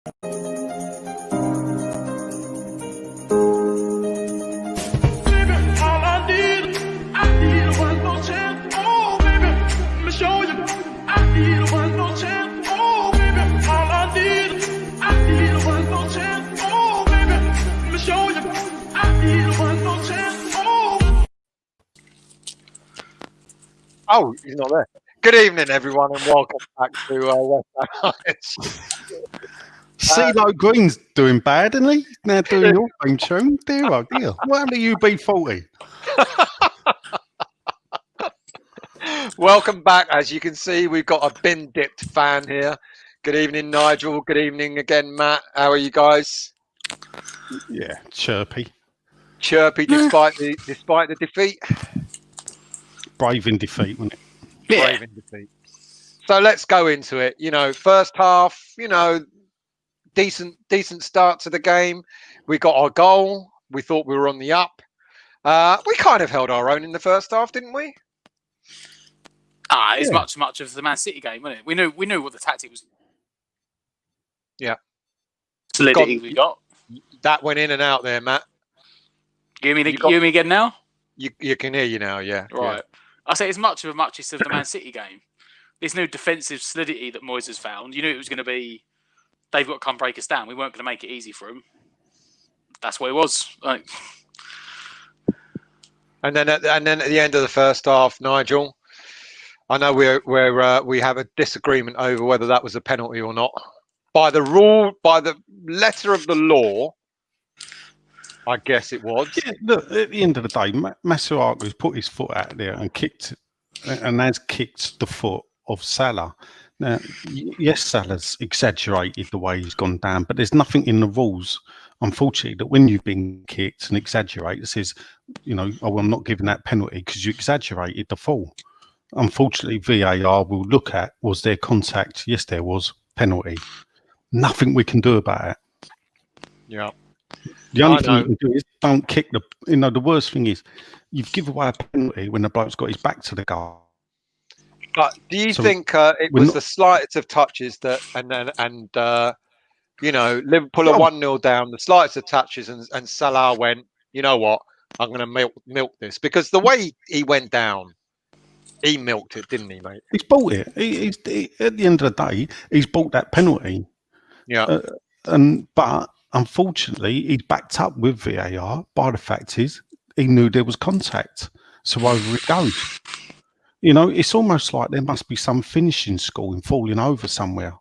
Oh, he's not there. Good evening, everyone, and welcome back to West Ham Highlands. CeeLo Green's doing bad, isn't he? Now doing your theme tune. Dear, oh dear. What happened to UB40? Welcome back. As you can see, we've got a bin-dipped fan here. Good evening, Nigel. Good evening again, Matt. How are you guys? Yeah, chirpy. Chirpy despite the defeat. Brave in defeat, wasn't it? Yeah. Brave in defeat. So let's go into it. First half, decent start to the game. We got our goal. We thought we were on the up. We kind of held our own in the first half, didn't we? It's much of the Man City game, wasn't it? We knew what the tactic was. Yeah. Solidity we got. That went in and out there, Matt. You hear me again now? You can hear you now, yeah. Right. Yeah. I say it's much of the Man City game. This new defensive solidity that Moyes has found. You knew it was going to be. They've got to come break us down. We weren't going to make it easy for them. That's what it was. Like. And then at the end of the first half, Nigel, I know we have a disagreement over whether that was a penalty or not. By the letter of the law, I guess it was. Yeah, look, at the end of the day, Masuaku's put his foot out there and kicked the foot of Salah. Now, yes, Salah's exaggerated the way he's gone down, but there's nothing in the rules, unfortunately, that when you've been kicked and exaggerate, it says, I'm not giving that penalty because you exaggerated the fall. Unfortunately, VAR will look at, was there contact? Yes, there was. Penalty. Nothing we can do about it. Yeah. The only thing you can do is don't kick the worst thing is you've given away a penalty when the bloke's got his back to the goal. But do you think it was the slightest of touches that, Liverpool are 1-0 down, the slightest of touches, and Salah went, you know what, I'm going to milk this, because the way he went down, he milked it, didn't he, mate? He's bought it. He at the end of the day, he's bought that penalty. Yeah. But unfortunately, he's backed up with VAR by the fact is he knew there was contact, so over it goes. It's almost like there must be some finishing school in falling over somewhere.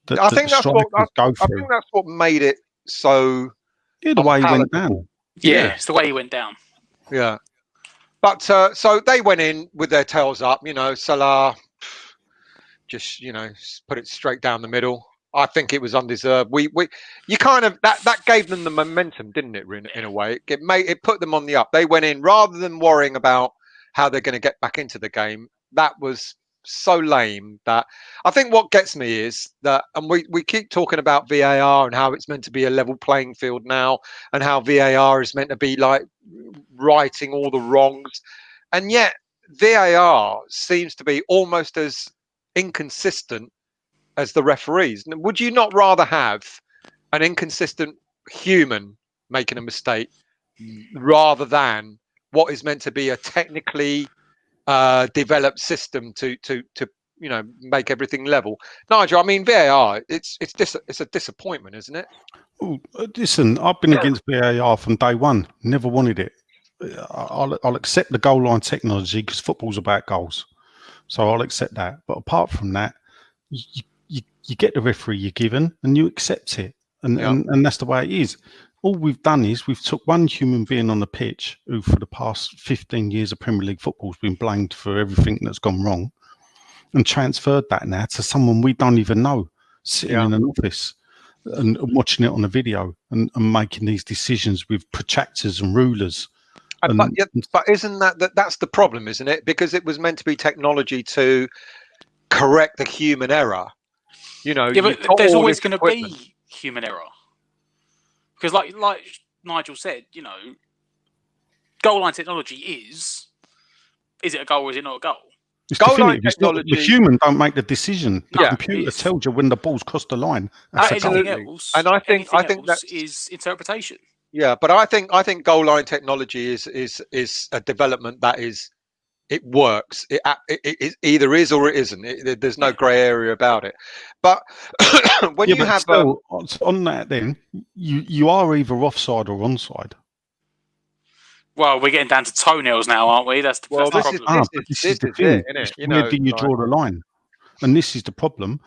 I think that's what made it so. Yeah, the way he went down. Yeah, it's the way he went down. Yeah. But so they went in with their tails up, Salah just, put it straight down the middle. I think it was undeserved. You kind of that gave them the momentum, didn't it? In a way, it put them on the up. They went in rather than worrying about how they're going to get back into the game. That was so lame that I think what gets me is that, and we keep talking about VAR and how it's meant to be a level playing field now, and how VAR is meant to be like righting all the wrongs, and yet VAR seems to be almost as inconsistent as the referees. Would you not rather have an inconsistent human making a mistake rather than what is meant to be a technically developed system to make everything level? Nigel, I mean, VAR, it's a disappointment, isn't it? Oh, listen, I've been against VAR from day one. Never wanted it. I'll accept the goal line technology because football's about goals, so I'll accept that. But apart from that, you get the referee you're given and you accept it, and that's the way it is. All we've done is we've took one human being on the pitch who for the past 15 years of Premier League football has been blamed for everything that's gone wrong, and transferred that now to someone we don't even know sitting in an office and watching it on a video and making these decisions with protractors and rulers. But isn't that's the problem, isn't it? Because it was meant to be technology to correct the human error. But there's always going to be human error. Because like Nigel said, goal line technology is it a goal or is it not a goal? It's Goal line definitive. It's not, the technology. human don't make the decision. The Yeah, computer tells you when the ball's crossed the line. That's a goal. Anything else, And I think else that's is interpretation. yeah, but I think goal line technology is a development that it works. It either is or it isn't. There's no grey area about it. But when you but have still, on that, then you are either offside or onside. Well, we're getting down to toenails now, aren't we? That's the problem. This is the thing. Where do you draw the line? And this is the problem.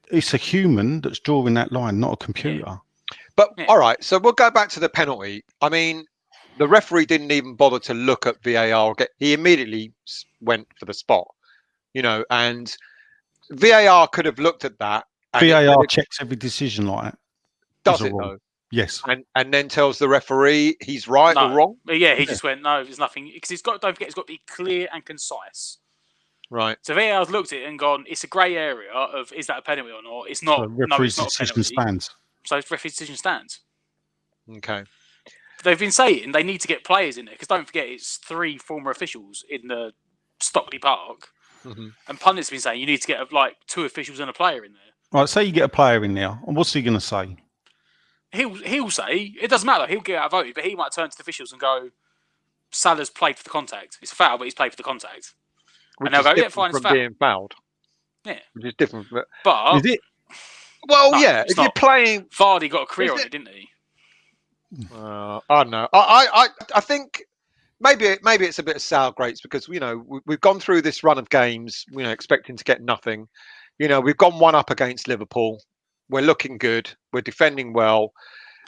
It's a human that's drawing that line, not a computer. Yeah. But all right, so we'll go back to the penalty. I mean, the referee didn't even bother to look at VAR. He immediately went for the spot, and VAR could have looked at that. And VAR checks every decision like that. Does it though? Yes. And then tells the referee he's right or wrong? Yeah, he just went, no, there's nothing. Because don't forget, it's got to be clear and concise. Right. So VAR's looked at it and gone, it's a grey area of is that a penalty or not? It's not. So referee's decision stands. So referee's decision stands. Okay. They've been saying they need to get players in there because don't forget, it's 3 former officials in the Stockley Park. Mm-hmm. And pundits have been saying you need to get 2 officials and a player in there. Right, say you get a player in there, and what's he going to say? He'll say it doesn't matter. He'll get outvoted, but he might turn to the officials and go, "Salah's played for the contact. It's a foul, but he's played for the contact." Which and they'll is go, different "Yeah, fine, from it's foul." being fouled. Yeah, which is different. But is it? Well, no, yeah. If you're playing, Vardy got a career on it, didn't he? I don't know. I think maybe it's a bit of sour grapes because we've gone through this run of games, expecting to get nothing. We've gone one up against Liverpool. We're looking good. We're defending well.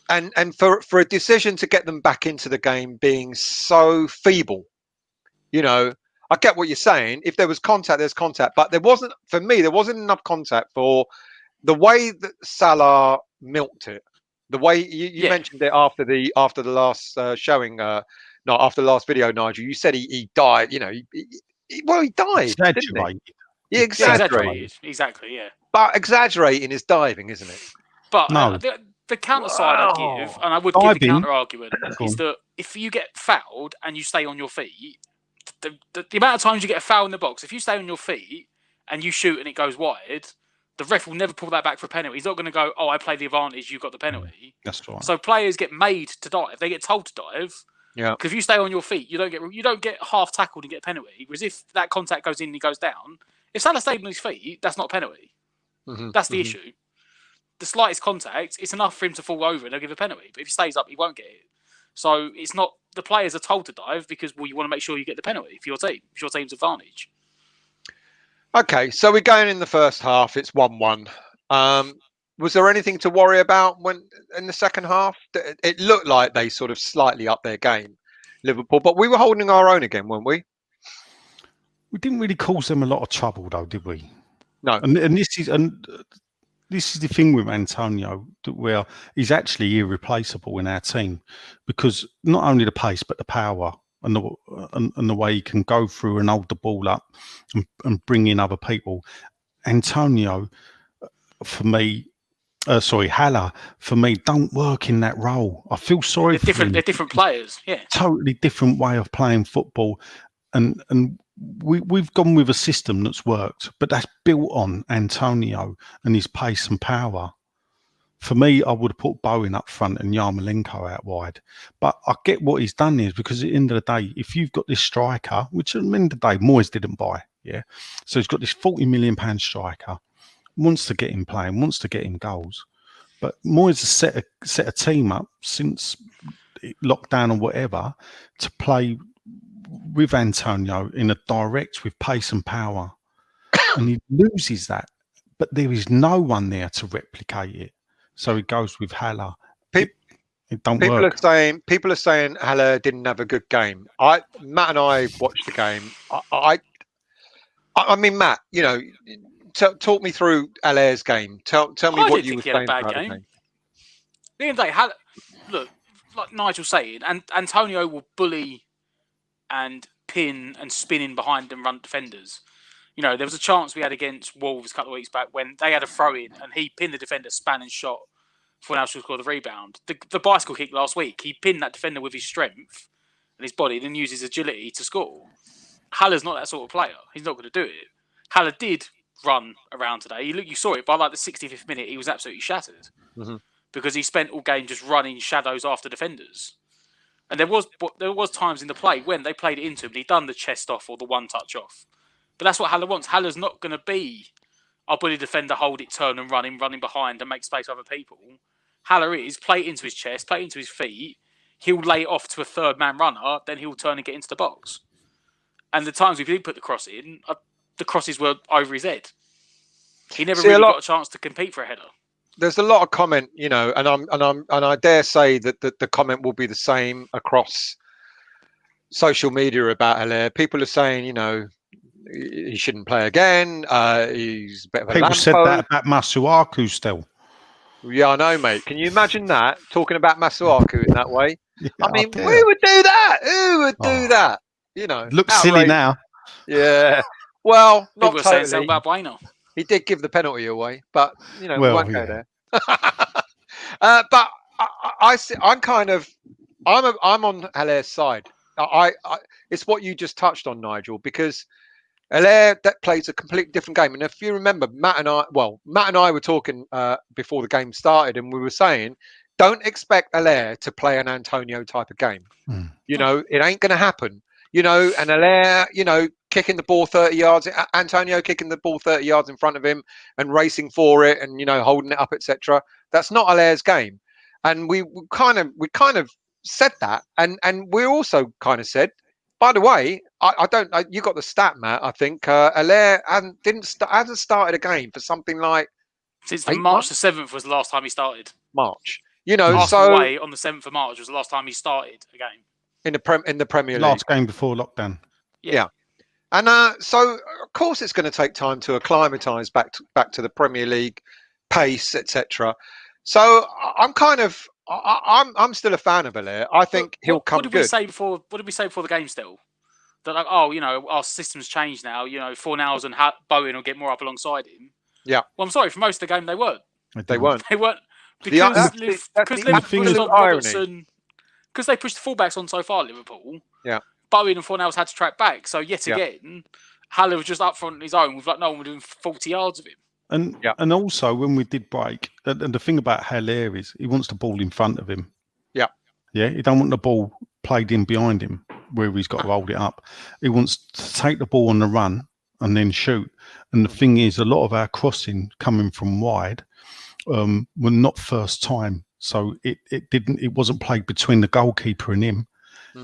And for a decision to get them back into the game being so feeble, I get what you're saying. If there was contact, there's contact. But there wasn't enough contact for the way that Salah milked it. The way you mentioned it after the last showing, not after the last video, Nigel. You said he died. He died. Didn't he? He exaggerated. Exactly, yeah. But exaggerating is diving, isn't it? But no. The counter side I'd give, and I would give the counter argument, is that if you get fouled and you stay on your feet, the amount of times you get a foul in the box, if you stay on your feet and you shoot and it goes wide, the ref will never pull that back for a penalty. He's not going to go, "Oh, I played the advantage, you got the penalty." That's right. So players get made to dive. They get told to dive. Yeah. Because if you stay on your feet, you don't get half tackled and get a penalty. Whereas if that contact goes in and he goes down, if Salah stayed on his feet, that's not a penalty. Mm-hmm. That's the issue. The slightest contact, it's enough for him to fall over and they'll give a penalty. But if he stays up, he won't get it. So it's not the players are told to dive because you want to make sure you get the penalty for your team. It's your team's advantage. Okay, so we're going in the first half. It's 1-1. Was there anything to worry about when in the second half? It looked like they sort of slightly upped their game, Liverpool, but we were holding our own again, weren't we? We didn't really cause them a lot of trouble, though, did we? No. And this is the thing with Antonio, where he's actually irreplaceable in our team, because not only the pace but the power and the way he can go through and hold the ball up and bring in other people. Antonio, for me. Haller, for me, don't work in that role. I feel sorry for him. They're different players, yeah. Totally different way of playing football. And we've gone with a system that's worked, but that's built on Antonio and his pace and power. For me, I would have put Bowen up front and Yarmolenko out wide. But I get what he's done is because at the end of the day, if you've got this striker, which at the end of the day, Moyes didn't buy, yeah. So he's got this £40 million striker. Wants to get him playing, wants to get him goals. But Moyes has set a team up since lockdown or whatever to play with Antonio in a direct with pace and power. And he loses that. But there is no one there to replicate it. So he goes with Haller. It don't work. People are saying Haller didn't have a good game. Matt and I watched the game. I mean, Matt, talk me through Haller's game. Tell me what you were saying about the game. At the end of the day, look, like Nigel saying, and Antonio will bully and pin and spin in behind and run defenders. There was a chance we had against Wolves a couple of weeks back when they had a throw-in and he pinned the defender, span and shot for an actual score the rebound. The bicycle kick last week, he pinned that defender with his strength and his body, then used his agility to score. Haller's not that sort of player. He's not going to do it. Haller did run around today. You saw it by like the 65th minute. He was absolutely shattered because he spent all game just running shadows after defenders. And there was times in the play when they played it into him and he'd done the chest off or the one touch off. But that's what Haller wants. Haller's not going to be our bully defender, hold it, turn and running behind and make space for other people. Haller is play it into his chest, play it into his feet. He'll lay it off to a third man runner, then he'll turn and get into the box. And the times we did put the cross in, the crosses were over his head. He never really got a chance to compete for a header. There's a lot of comment, and I dare say that the comment will be the same across social media about Haller. People are saying, he shouldn't play again. He's a bit of a People lampo. said that about Masuaku still. Yeah, I know, mate. Can you imagine that? Talking about Masuaku in that way? Yeah, I mean, who would do that? Who would do that? Looks silly now. Yeah. Well, not People were totally. saying something about Bueno. He did give the penalty away, but we won't go there. But I'm on Haller's side. It's what you just touched on, Nigel, because Haller that plays a completely different game. And if you remember, Matt and I were talking before the game started, and we were saying, don't expect Haller to play an Antonio type of game. It ain't going to happen. And Haller, kicking the ball 30 yards, Antonio kicking the ball 30 yards in front of him and racing for it and, holding it up, etc. That's not Haller's game. And we kind of said that. And we also kind of said, by the way, you got the stat, Matt, I think. Haller hasn't started a game for something like... Since March the 7th was the last time he started. March. Arsenal away on the 7th of March was the last time he started a game. In the Premier League. Last game before lockdown. Yeah. And so, of course, it's going to take time to acclimatise back to the Premier League pace, etc. So I'm I'm still a fan of Haller. I think he'll come good. What did we say before the game still? That our system's changed now. Fornals and Bowen will get more up alongside him. Yeah. Well, I'm sorry. For most of the game, they weren't. They weren't. Because Liverpool Robertson. Because they pushed the fullbacks on so far, Liverpool. Yeah. Bowen and Fornals had to track back. So yet again, Haller was just up front on his own with no one within 40 yards of him. And also when we did break, and the thing about Haller is he wants the ball in front of him. Yeah. Yeah. He don't want the ball played in behind him where he's got to hold it up. He wants to take the ball on the run and then shoot. And the thing is, a lot of our crossing coming from wide were not first time. So it wasn't played between the goalkeeper and him.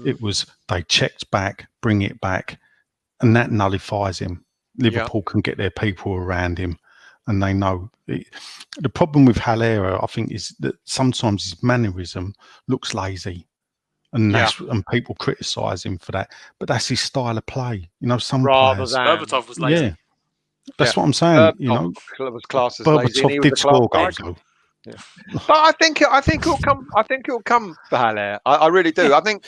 It was they checked back, bring it back, and that nullifies him. Liverpool can get their people around him, and they know. The problem with Haller, I think, is that sometimes his mannerism looks lazy, and people criticise him for that. But that's his style of play. Some players. Berbatov was lazy. Yeah, that's what I'm saying. It was classed as Berbatov lazy. did score goals though. Yeah. But I think it'll come. I think it'll come for Haller. I really do. I think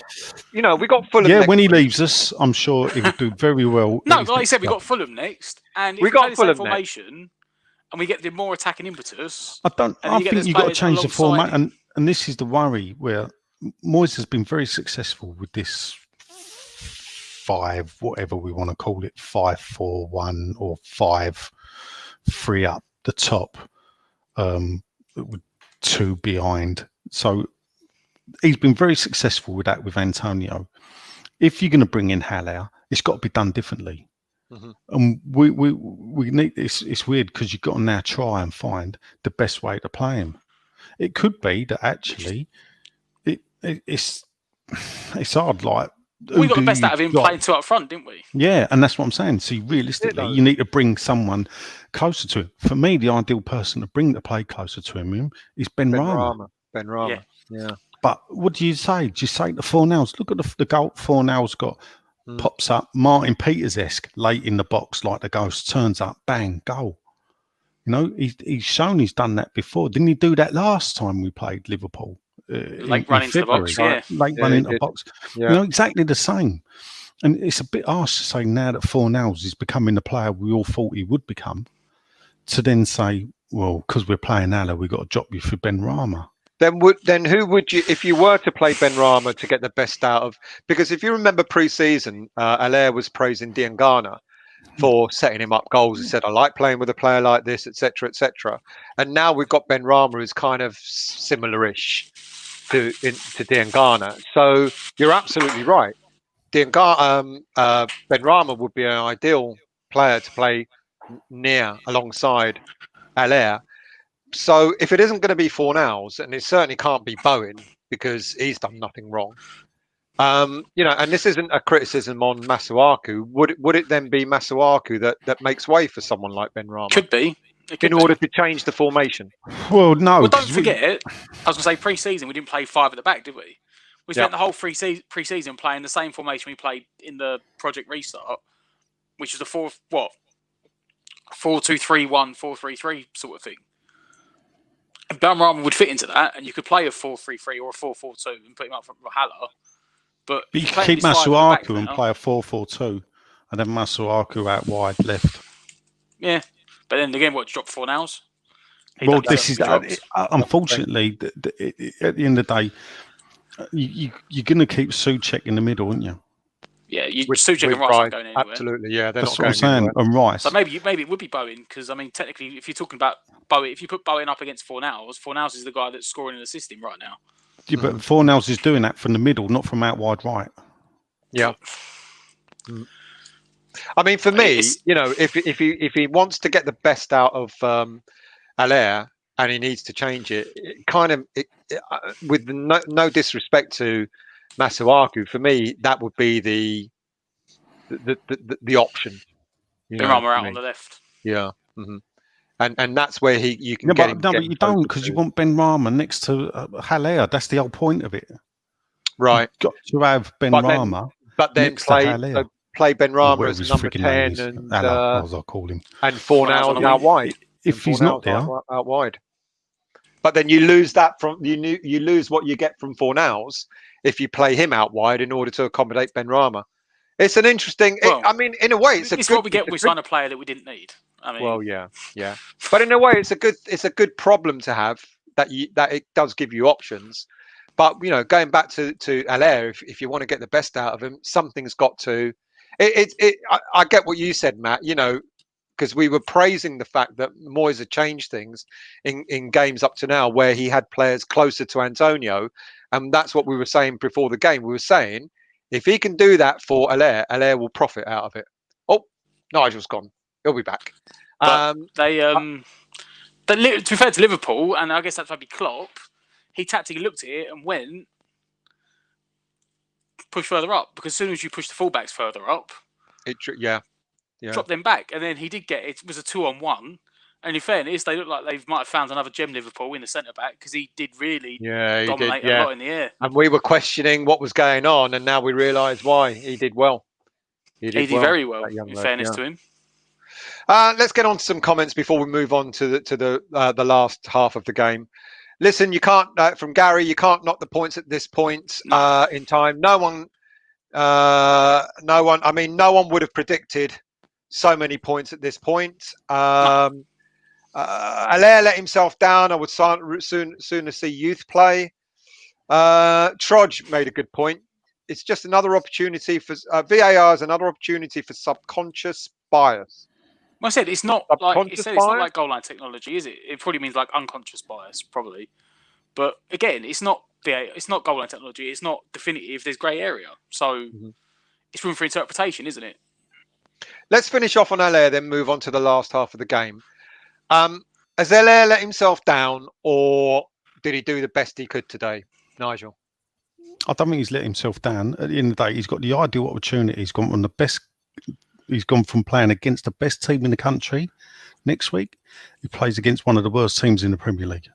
we got Fulham. Yeah, when he leaves us, I'm sure he'll do very well. No, like you said, we got Fulham next, and if we got Fulham formation, and we get the more attacking impetus. I think you've got to change the format, and this is the worry where Moyes has been very successful with this 5, whatever we want to call it, 5-4-1 or 5-3 up the top. With 2 behind. So he's been very successful with that with Antonio. If you're going to bring in Haller, it's got to be done differently. And we need it's weird because you've got to now try and find the best way to play him. It could be that actually it's hard. Like we got the best out of him playing 2 up front, didn't we? Yeah, and that's what I'm saying. See, realistically, you need to bring someone closer to him. For me, the ideal person to bring the play closer to him is Ben Rama. Ben Rama. Yeah. But what do you say? Do you say to Fornals? Look at the goal Fornals got. Pops up, Martin Peters-esque, late in the box like the ghost, turns up, bang, goal. He's shown he's done that before. Didn't he do that last time we played Liverpool? Like running into the box, running into the box. Yeah. Exactly the same. And it's a bit harsh to say now that Fornals is becoming the player we all thought he would become, to then say, well, because we're playing Haller, we've got to drop you for Ben Rama. then who would you, if you were to play Benrahma to get the best out of? Because if you remember pre-season, Allaire was praising Diangana for setting him up goals. He said, "I like playing with a player like this, etc., etc." And now we've got Benrahma, who's kind of similar-ish to Diangana. So you're absolutely right. Benrahma would be an ideal player to play near alongside Allaire. So if it isn't going to be Fornals, and it certainly can't be Bowen because he's done nothing wrong, and this isn't a criticism on Masuaku. Would it then be Masuaku that makes way for someone like Benrahma Could be. in order to change the formation? Well, no. Well, don't forget, I was going to say pre-season we didn't play 5 at the back, did we? We spent the whole pre-season playing the same formation we played in the Project Restart, which is the 4-2-3-1, 4-3-3 sort of thing. And Benrahma would fit into that, and you could play a 4-3-3 or a 4-4-2 and put him up for Rahala. But you could keep Masuaku and play a 4-4-2, and then Masuaku out wide left. Yeah, but then again, what, drop Fornals? Well, this is unfortunately at the end of the day, you're going to keep Souček in the middle, aren't you? Yeah, Souček and Rice aren't going anywhere. Absolutely, yeah, they're that's not what going I'm saying. And Rice. So maybe it would be Bowen, because I mean, technically, if you're talking about Bowen, if you put Bowen up against Fornals is the guy that's scoring and assisting right now. Yeah, but Fornals is doing that from the middle, not from out wide right. Yeah. I mean, for me, if he wants to get the best out of Allaire and he needs to change it, with no disrespect to Masuaku, for me that would be the option. Benrahma out on the left. Yeah. Mm-hmm. And that's where you can get him. No, but you don't, because you want Benrahma next to Allaire. That's the whole point of it. Right. You've got to have Benrahma, but then play Benrahma as number 10 and as I call him, and Fornals out wide. If he's not there, out wide. But then you lose that from you lose what you get from Fornals if you play him out wide in order to accommodate Benrahma. It's an interesting. I mean, in a way, it's what we get. We sign a player that we didn't need. I mean, well, yeah. But in a way, it's a good problem to have that it does give you options. But going back to Allaire, if you want to get the best out of him, something's got to. I get what you said, Matt. Because we were praising the fact that Moyes had changed things in games up to now, where he had players closer to Antonio, and that's what we were saying before the game. We were saying if he can do that for Allaire will profit out of it. Oh, Nigel's gone. He'll be back. To be fair to Liverpool, and I guess that's maybe Klopp, he tactically looked at it and went push further up, because as soon as you push the fullbacks further up, drop them back, and then he did get it. Was a 2-on-1, and in fairness, they look like they might have found another gem Liverpool in the centre back, because he did really dominate a lot in the air. And we were questioning what was going on, and now we realise why. He did well. He did very well. In fairness to him. Let's get on to some comments before we move on to the last half of the game. Listen, you can't from Gary. You can't knock the points at this point in time. No one. I mean, no one would have predicted so many points at this point. Allaire let himself down. I would sooner see youth play. Trudge made a good point. It's just another opportunity for VAR is another opportunity for subconscious bias. Well, I said it's not like goal line technology, is it? It probably means like unconscious bias, probably. But again, it's not goal line technology. It's not definitive. There's grey area, so it's room for interpretation, isn't it? Let's finish off on Allaire, then move on to the last half of the game. Has Allaire let himself down, or did he do the best he could today, Nigel? I don't think he's let himself down. At the end of the day, he's got the ideal opportunity. He's gone from the best. He's gone from playing against the best team in the country next week. He plays against one of the worst teams in the Premier League.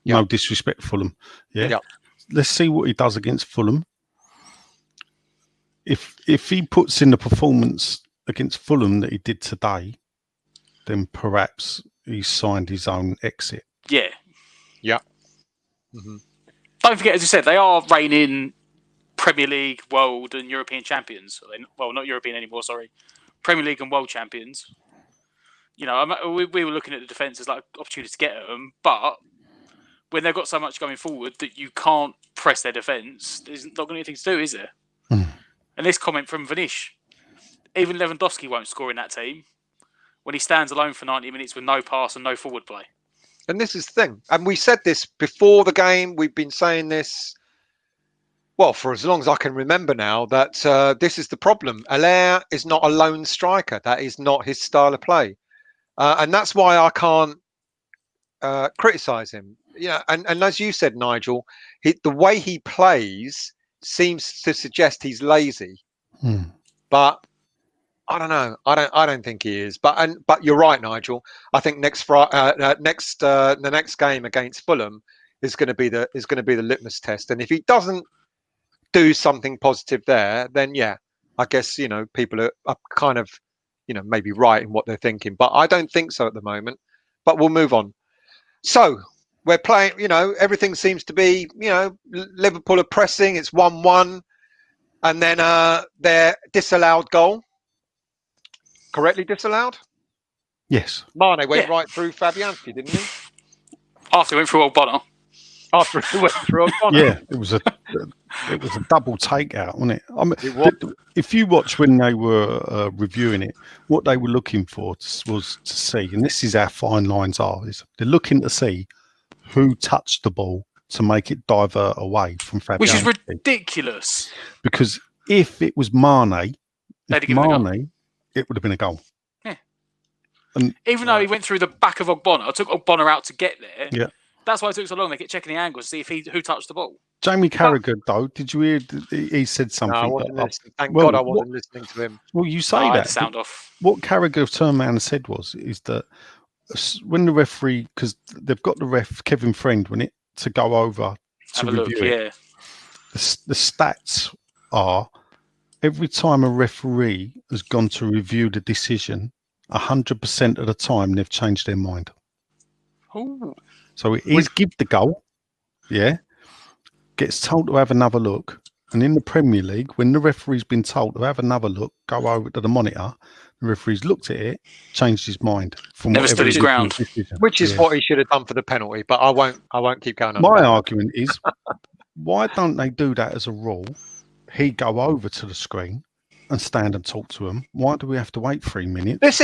Yep. No disrespect, Fulham. Yeah. Yep. Let's see what he does against Fulham. If he puts in the performance against Fulham that he did today, then perhaps he's signed his own exit. Yeah. Yeah. Mm-hmm. Don't forget, as you said, they are reigning Premier League, World and European champions. Well, not European anymore, sorry. Premier League and World champions. We were looking at the defence as like opportunity to get at them, but when they've got so much going forward that you can't press their defence, there's not going to be anything to do, is there? Mm. And this comment from Vanish, even Lewandowski won't score in that team when he stands alone for 90 minutes with no pass and no forward play. And this is the thing. And we said this before the game. We've been saying this, well, for as long as I can remember now, that this is the problem. Allaire is not a lone striker. That is not his style of play. And that's why I can't criticise him. Yeah, and as you said, Nigel, the way he plays seems to suggest he's lazy. But I don't know. I don't think he is. But you're right, Nigel. I think the next game against Fulham is going to be the litmus test. And if he doesn't do something positive there, then yeah, I guess people are kind of maybe right in what they're thinking. But I don't think so at the moment. But we'll move on. So we're playing. Everything seems to be. Liverpool are pressing. It's 1-1, and then their disallowed goal. Correctly disallowed? Yes. Mane went right through Fabianski, didn't he? After he went through Ogbonna. After he went through Ogbonna. Yeah, it was a double takeout, wasn't it? I mean, if you watch when they were reviewing it, what they were looking for was to see, and this is how fine lines are, is they're looking to see who touched the ball to make it divert away from Fabianski. Which is ridiculous. Because if it was Mane, it would have been a goal. Yeah. And even though he went through the back of Ogbonna, I took Ogbonna out to get there. Yeah. That's why it took so long. They kept checking the angles to see who touched the ball. Jamie Carragher, though, did you hear? He said something. No, I wasn't listening. Thank God I wasn't listening to him. Well, you say that. Sound off. What Carragher turned around and said is that when the referee, because they've got the ref Kevin Friend, to go over to review it. Yeah. The stats are every time a referee has gone to review the decision, 100% of the time they've changed their mind. Ooh. So it is give the goal, gets told to have another look. And in the Premier League, when the referee's been told to have another look, go over to the monitor, the referee's looked at it, changed his mind. Never stood his ground. Which is what he should have done for the penalty, but I won't keep going on. My argument is, why don't they do that as a rule? He go over to the screen and stand and talk to him. Why do we have to wait 3 minutes? This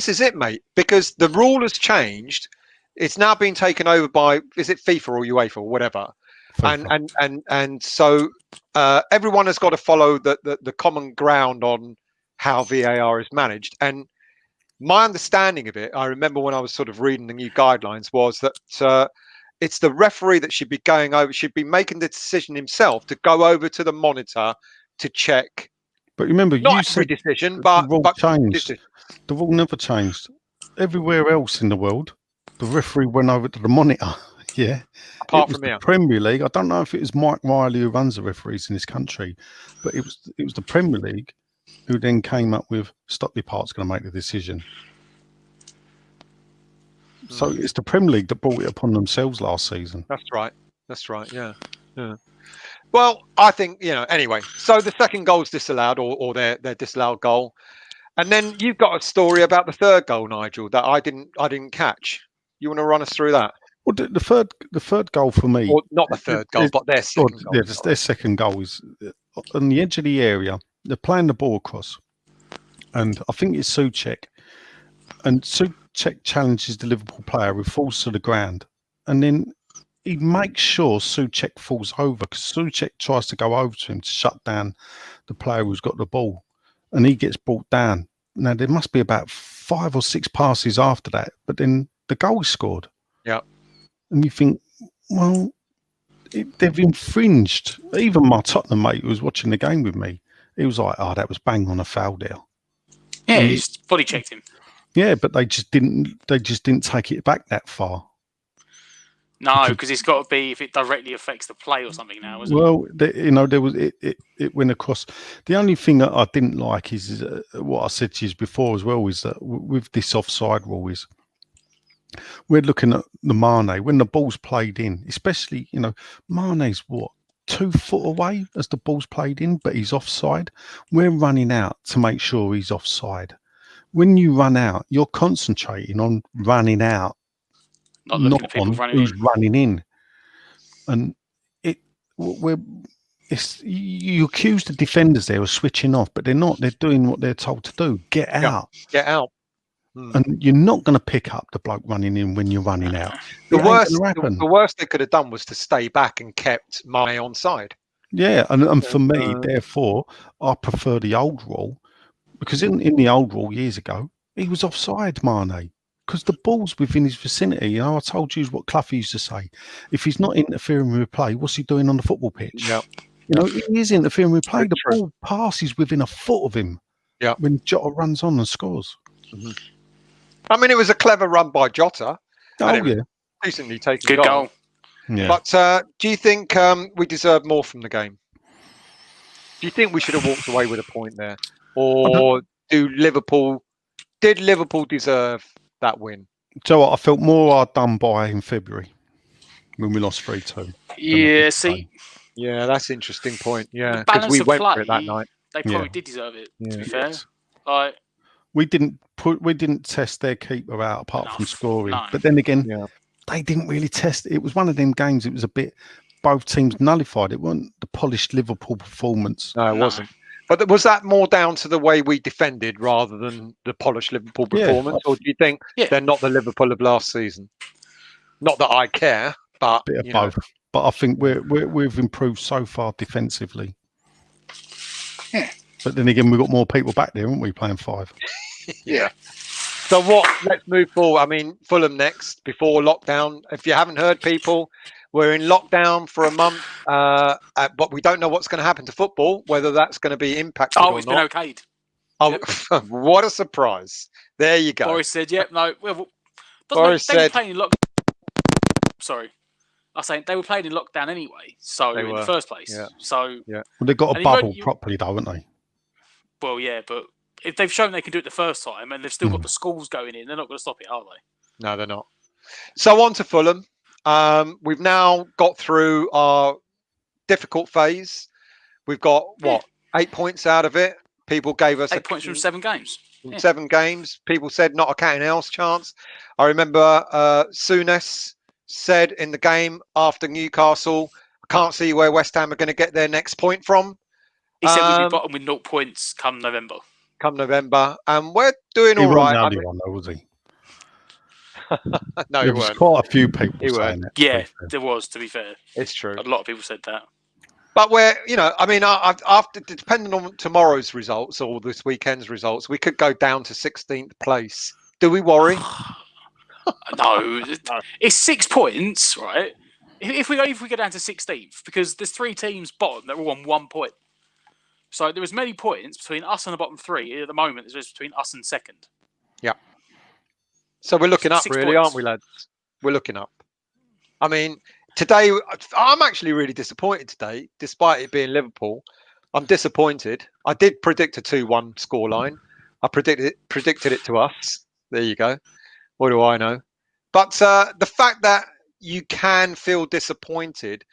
is it, mate. Because the rule has changed. It's now been taken over by, is it FIFA or UEFA or whatever? FIFA. And so everyone has got to follow the common ground on how VAR is managed. And my understanding of it, I remember when I was sort of reading the new guidelines, was that it's the referee that should be going over, should be making the decision himself to go over to the monitor to check. But remember, not every decision, but the rule changed. The rule never changed. Everywhere else in the world, the referee went over to the monitor. Yeah. Apart from the Premier League, I don't know if it was Mike Riley who runs the referees in this country, but it was the Premier League who then came up with Stockley Park's going to make the decision. So it's the Premier League that brought it upon themselves last season. That's right. Yeah. Well, I think anyway. So the second goal's disallowed, or their disallowed goal, and then you've got a story about the third goal, Nigel, that I didn't catch. You want to run us through that? Well, the third goal for me, or not the third goal, but their second goal. Yeah, their second goal is on the edge of the area. They're playing the ball across, and I think it's Souček, and Souček challenges the Liverpool player who falls to the ground, and then he makes sure Souček falls over because Souček tries to go over to him to shut down the player who's got the ball, and he gets brought down. Now there must be about 5 or 6 passes after that, but then the goal is scored. Yeah. And you think, well, they've infringed. Even my Tottenham mate who was watching the game with me, he was like, "Oh, that was bang on a foul there." Yeah, he just body checked him. Yeah, but they just didn't take it back that far. No, because it's got to be if it directly affects the play or something now, isn't it? Well, there was it went across. The only thing that I didn't like is what I said to you before as well, is that with this offside rule is we're looking at the Mane when the ball's played in, especially Mane's 2 foot away as the ball's played in, but he's offside. We're running out to make sure he's offside. When you run out, you're concentrating on running out not looking at people running who's in. running in, and you accuse the defenders there of switching off, but they're not. They're doing what they're told to do. Get out. Get out. And you're not going to pick up the bloke running in when you're running out. The worst they could have done was to stay back and kept Mane on side. Yeah, and for me, therefore, I prefer the old rule, because in the old rule years ago, he was offside, Mane, because the ball's within his vicinity. You know, I told you what Clough used to say. If he's not interfering with play, what's he doing on the football pitch? Yeah. You know, he is interfering with play. The ball passes within a foot of him when Jota runs on and scores. Mm-hmm. I mean, it was a clever run by Jota. Oh, yeah. Decently taken Good goal. Yeah. But do you think we deserve more from the game? Do you think we should have walked away with a point there? Or did Liverpool deserve that win? So I felt more done by in February when we lost 3-2. Yeah, see. Yeah, that's an interesting point. Yeah, because we went for it that night. They probably did deserve it, to be fair. Like, we didn't test their keeper out apart from scoring. No. But then again, they didn't really test. It was one of them games. It was a bit. Both teams nullified. It wasn't the polished Liverpool performance. No, it wasn't. But was that more down to the way we defended rather than the polished Liverpool performance, or do you think they're not the Liverpool of last season? Not that I care, but bit of both. But I think we've improved so far defensively. Yeah. But then again, we've got more people back there, haven't we, playing 5? Yeah. So let's move forward. I mean, Fulham next before lockdown. If you haven't heard, people, we're in lockdown for a month, but we don't know what's going to happen to football, whether that's going to be impacted or not. It's been okayed. Oh, yep. What a surprise. There you go. Boris said, no. Well, Boris they were playing in lockdown. Sorry. I was saying they were playing in lockdown anyway, so in the first place. Yeah. So well, they've got a bubble properly, though, haven't they? Well, yeah, but if they've shown they can do it the first time and they've still got the schools going in, they're not going to stop it, are they? No, they're not. So on to Fulham. We've now got through our difficult phase. We've got 8 points out of it. People gave us 8 points from 7 games. From 7 games. People said not a cat and mouse chance. I remember Souness said in the game after Newcastle, I can't see where West Ham are going to get their next point from. He said we'd be bottom with 0 points come November. And we're doing all right. He wasn't the only one, though, was he? No, there was quite a few people saying that. Yeah, there was, to be fair. It's true. A lot of people said that. But we're, I mean, after depending on tomorrow's results or this weekend's results, we could go down to 16th place. Do we worry? No, it's 6 points, right? If we go down to 16th, because there's 3 teams bottom that are all on 1 point. So there is many points between us and the bottom 3 at the moment. There's between us and second. Yeah. So we're looking up, really, points. aren't we, lads? We're looking up. I mean, today I'm actually really disappointed today, despite it being Liverpool. I'm disappointed. I did predict a 2-1 scoreline. I predicted it to us. There you go. What do I know? But the fact that you can feel disappointed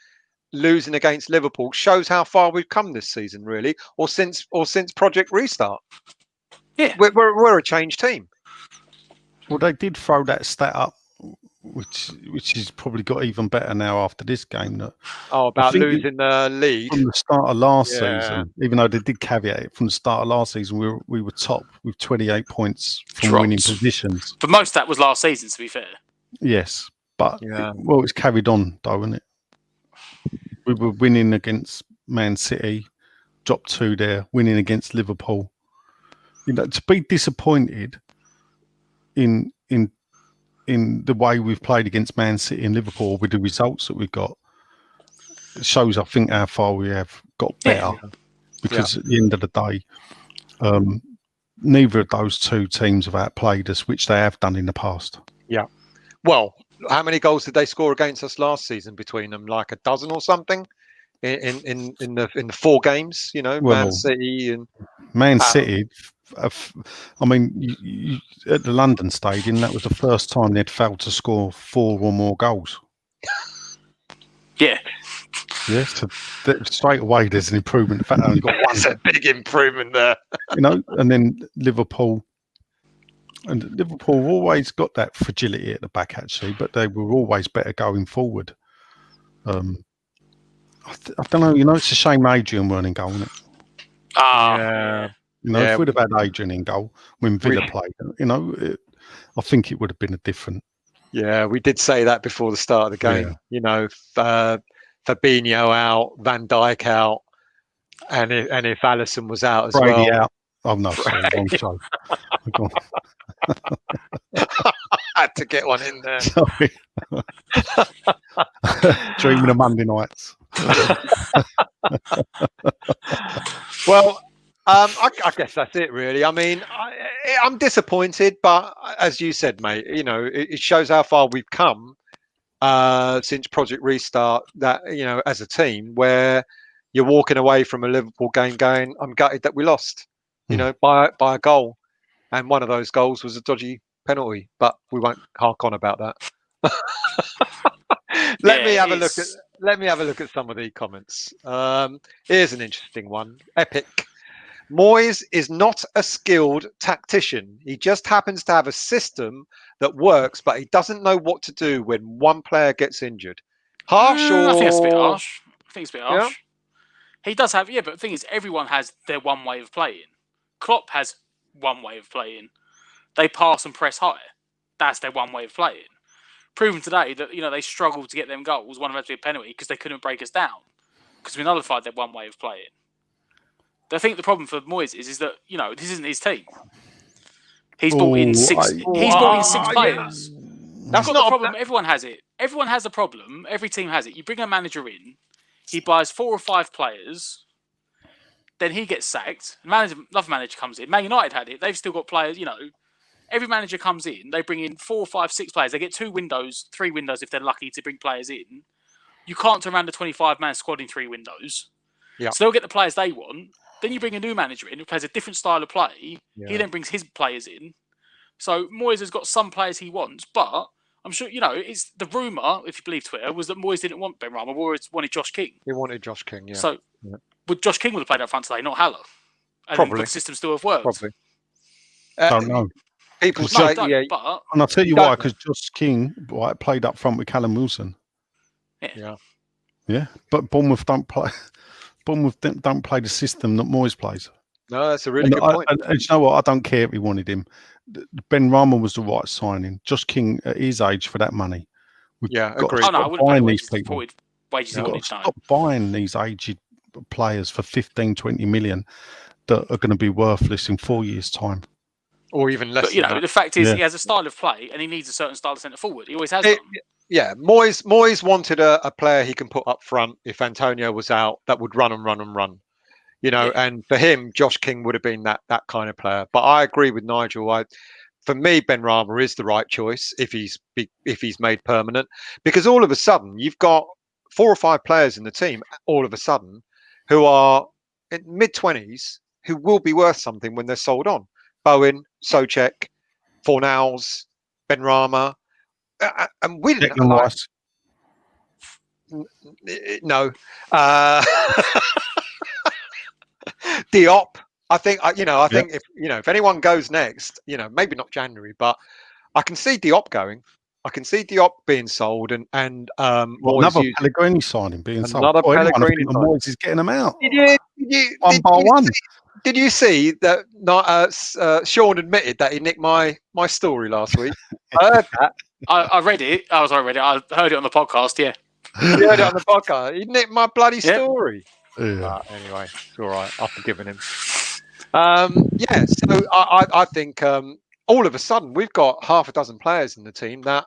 losing against Liverpool shows how far we've come this season, really, or since Project Restart. Yeah, we're a changed team. Well, they did throw that stat up, which has probably got even better now after this game. About losing the lead from the start of last season. Even though they did caveat it from the start of last season, we were top with 28 points from winning positions. But most of that was last season, to be fair. Yes, but it's carried on, though, isn't it? We were winning against Man City, dropped 2 there, winning against Liverpool. To be disappointed in the way we've played against Man City and Liverpool with the results that we've got, it shows, I think, how far we have got better. Yeah. Because at the end of the day, neither of those 2 teams have outplayed us, which they have done in the past. Yeah. Well, how many goals did they score against us last season between them? Like a dozen or something in the 4 games. Man City and Man City. I mean, at the London Stadium, that was the first time they'd failed to score 4 or more goals. Yeah. Yes, straight away there's an improvement. In fact, they only got 1. That's a big improvement there. And then Liverpool, And Liverpool have always got that fragility at the back, actually, but they were always better going forward. I don't know. It's a shame Adrian weren't in goal, isn't it? Yeah. If we'd have had Adrian in goal when Villa played, I think it would have been a different. Yeah, we did say that before the start of the game. Fabinho out, Van Dijk out, and if Alisson was out as Brady well. out. Oh no, sorry, wrong show. I had to get one in there. Sorry. Dreaming of Monday nights. Well, I guess that's it, really. I mean, I'm disappointed, but as you said, mate, it shows how far we've come since Project Restart. That as a team, where you're walking away from a Liverpool game going, I'm gutted that we lost, by a goal, and one of those goals was a dodgy penalty. But we won't hark on about that. Let me have a look at some of the comments. Here's an interesting one. Epic. Moyes is not a skilled tactician. He just happens to have a system that works, but he doesn't know what to do when one player gets injured. Harsh or... I think it's a bit harsh. Yeah? He does have, but the thing is, everyone has their one way of playing. Klopp has one way of playing. They pass and press high. That's their one way of playing. Proven today that, they struggled to get them goals. One of them had to be a penalty because they couldn't break us down. Because we nullified their one way of playing. I think the problem for Moyes is that, this isn't his team. He's brought in six players. That's not the problem. Everyone has it. Everyone has a problem. Every team has it. You bring a manager in, he buys 4 or 5 players, then he gets sacked. Another manager comes in. Man United had it. They've still got players, Every manager comes in, they bring in 4, 5, 6 players. They get 2 windows, 3 windows if they're lucky to bring players in. You can't turn around a 25-man squad in 3 windows. Yeah. So they'll get the players they want. Then you bring a new manager in who plays a different style of play. Yeah. He then brings his players in. So Moyes has got some players he wants, but I'm sure, it's the rumour, if you believe Twitter, was that Moyes didn't want Ben Rama. Moyes wanted Josh King. He wanted Josh King, yeah. So Josh King would have played up front today, not Haller. And probably. Would the system still have worked? Probably. Don't know. People say, but... And I'll tell you why, because Josh King played up front with Callum Wilson. Yeah. But Bournemouth don't play the system that Moyes plays. No, that's a really good point. And you know what? I don't care if he wanted him. Ben Rama was the right signing. Josh King at his age for that money. Agreed. I wouldn't pay these people. Wages he wanted. Stop buying these aged players for 15, 20 million that are going to be worthless in 4 years' time. Or even less. But, the fact is, he has a style of play and he needs a certain style of centre forward. He always has done. Yeah, Moyes wanted a player he can put up front if Antonio was out that would run and run and run. And for him, Josh King would have been that kind of player. But I agree with Nigel. For me, Ben Rama is the right choice if he's made permanent, because all of a sudden you've got 4 or 5 players in the team all of a sudden who are in mid-20s who will be worth something when they're sold on. Bowen, Souček, Fornals, Ben Rama, and we didn't like. No. Diop. I think if anyone goes next, maybe not January, but I can see Diop going. I can see Diop being sold and another Pellegrini signing being sold. Another Pellegrini signing. Moyes is getting them out. Did you see that? Sean admitted that he nicked my story last week. I heard that. I read it. I heard it on the podcast. Yeah, you heard it on the podcast. He nicked my bloody story. Yeah. Anyway, it's all right. I've forgiven him. So I think all of a sudden we've got half a dozen players in the team that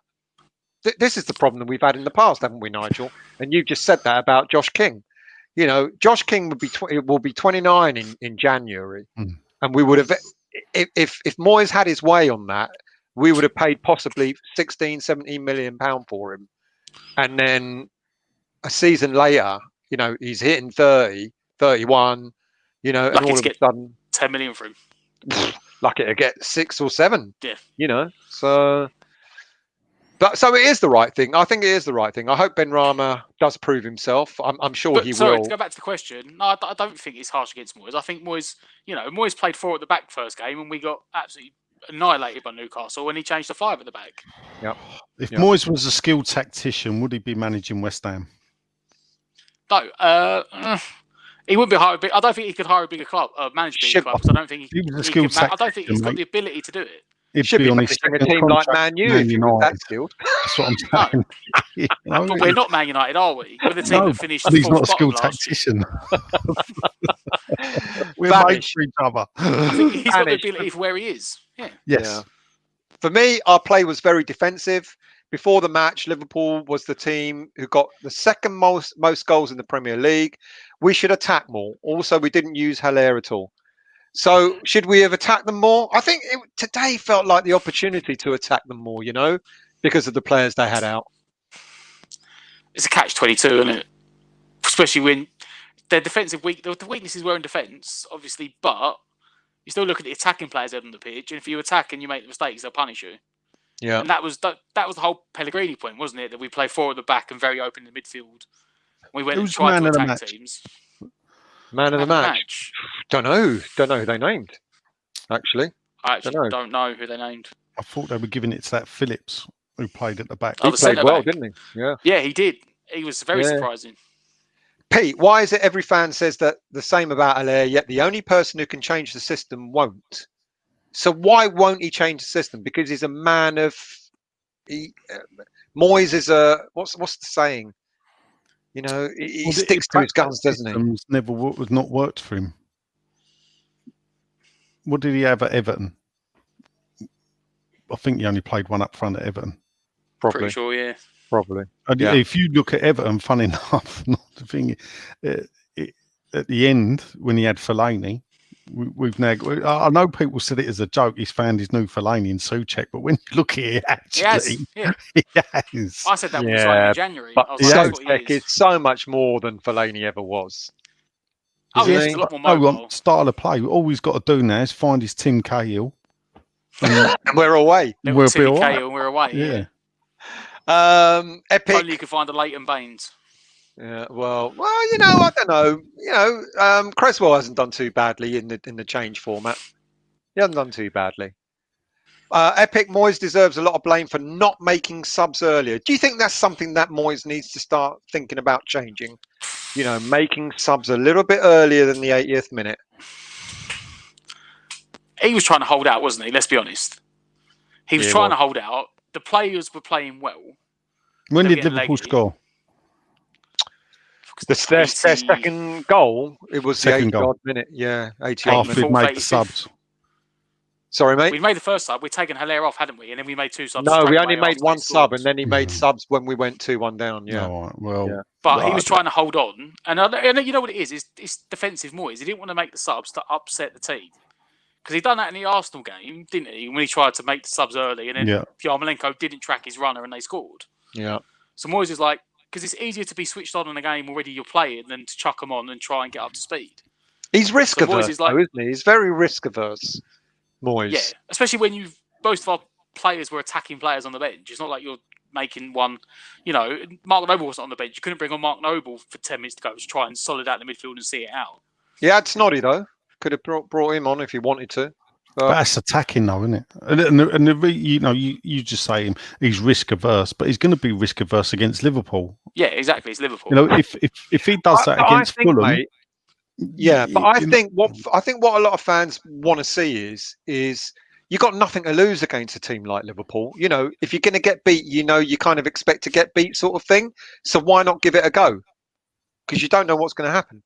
this is the problem that we've had in the past, haven't we, Nigel? And you just said that about Josh King. Josh King will be 29 in January, and we would have, if Moyes had his way on that, we would have paid possibly 16, 17 million pound for him, and then a season later, he's hitting 30, 31, and all of a sudden 10 million for him. Lucky to get 6 or 7. Yeah. So it is the right thing. I think it is the right thing. I hope Ben Rama does prove himself. I'm sure he will. To go back to the question, no, I don't think it's harsh against Moyes. I think Moyes, Moyes played 4 at the back first game and we got absolutely annihilated by Newcastle when he changed to 5 at the back. Yep. If Yep. Moyes was a skilled tactician, would he be managing West Ham? No, he wouldn't be hired. I don't think he could hire a bigger club, manage a bigger club. Because I don't think He was a he skilled can. I don't think he's tactician, got mate. the ability to do it. He'd Should be on his managing a second team like contract Man U with if he was United. that skilled. That's what I'm saying. You know, But we're not Man United, are we? We're the team no, that finished but he's not a fourth bottom skilled last year. tactician. We're Vanish. made for each other. I think he's got the Vanish. ability for where he is. Yeah. Yes. Yeah. For me, our play was very defensive. Before the match, Liverpool was the team who got the second most goals in the Premier League. We should attack more. Also, we didn't use Haller at all. So should we have attacked them more? I think today felt like the opportunity to attack them more, because of the players they had out. It's a catch-22, isn't it? Especially when their defensive the weaknesses were in defence, obviously, but you still look at the attacking players out on the pitch, and if you attack and you make the mistakes, they'll punish you. Yeah. And that was the whole Pellegrini point, wasn't it? That we play 4 at the back and very open in the midfield. We went and tried to attack teams. Man of the match. Don't know who they named. Actually, I actually don't know who they named. I thought they were giving it to that Phillips who played at the back. He played well, didn't he? Yeah. Yeah, he did. He was very surprising. Pete, why is it every fan says that the same about Haller, yet the only person who can change the system won't? So why won't he change the system? Because he's a man of. Moyes is a what's the saying? He sticks to his guns, doesn't he? Never not worked for him. What did he have at Everton? I think he only played one up front at Everton. Probably. Pretty sure, yeah. Probably. And if you look at Everton, funny enough, not the thing. At the end, when he had Fellaini, we've now. I know people said it as a joke. He's found his new Fellaini in Souček, but when you look at it, actually, he has. I said that when we signed in January. But Souček is so much more than Fellaini ever was. He's a lot more mobile. Style of play. All he's got to do now is find his Tim Cahill. And we're away. We'll be all right. And we're away. Yeah. Epic. Only you can find a Leighton Baines. Yeah. Well. I don't know. Cresswell hasn't done too badly in the change format. He hasn't done too badly. Epic. Moyes deserves a lot of blame for not making subs earlier. Do you think that's something that Moyes needs to start thinking about changing? Making subs a little bit earlier than the 80th minute. He was trying to hold out, wasn't he? Let's be honest. He was trying to hold out. The players were playing well. When did Liverpool score? Their second goal. It was the 80th minute. Yeah, 88 after we made the subs. Sorry, mate. We made the first sub. We'd taken Haller off, hadn't we? And then we made 2 subs. No, we only made 1 sub, and then he made subs when we went 2-1 down. Yeah. Oh, well, but he was trying to hold on, and you know what it is? It's defensive Moyes. He didn't want to make the subs to upset the team, because he done that in the Arsenal game, didn't he? When he tried to make the subs early, and then Yarmolenko didn't track his runner, and they scored. Yeah. So Moyes is like, because it's easier to be switched on in a game already you're playing than to chuck them on and try and get up to speed. He's risk averse, isn't he? He's very risk averse. Moyes. Yeah, especially when most of our players were attacking players on the bench. It's not like you're making one. Mark Noble wasn't on the bench. You couldn't bring on Mark Noble for 10 minutes to go to try and solid out the midfield and see it out. Yeah, it's Snoddy though. Could have brought him on if you wanted to. But that's attacking, though, isn't it? You just say he's risk averse, but he's going to be risk averse against Liverpool. Yeah, exactly. It's Liverpool. If he does that against Fulham, mate, but I think what a lot of fans want to see is you got nothing to lose against a team like Liverpool. If you're going to get beat, you kind of expect to get beat, sort of thing. So why not give it a go? Because you don't know what's going to happen.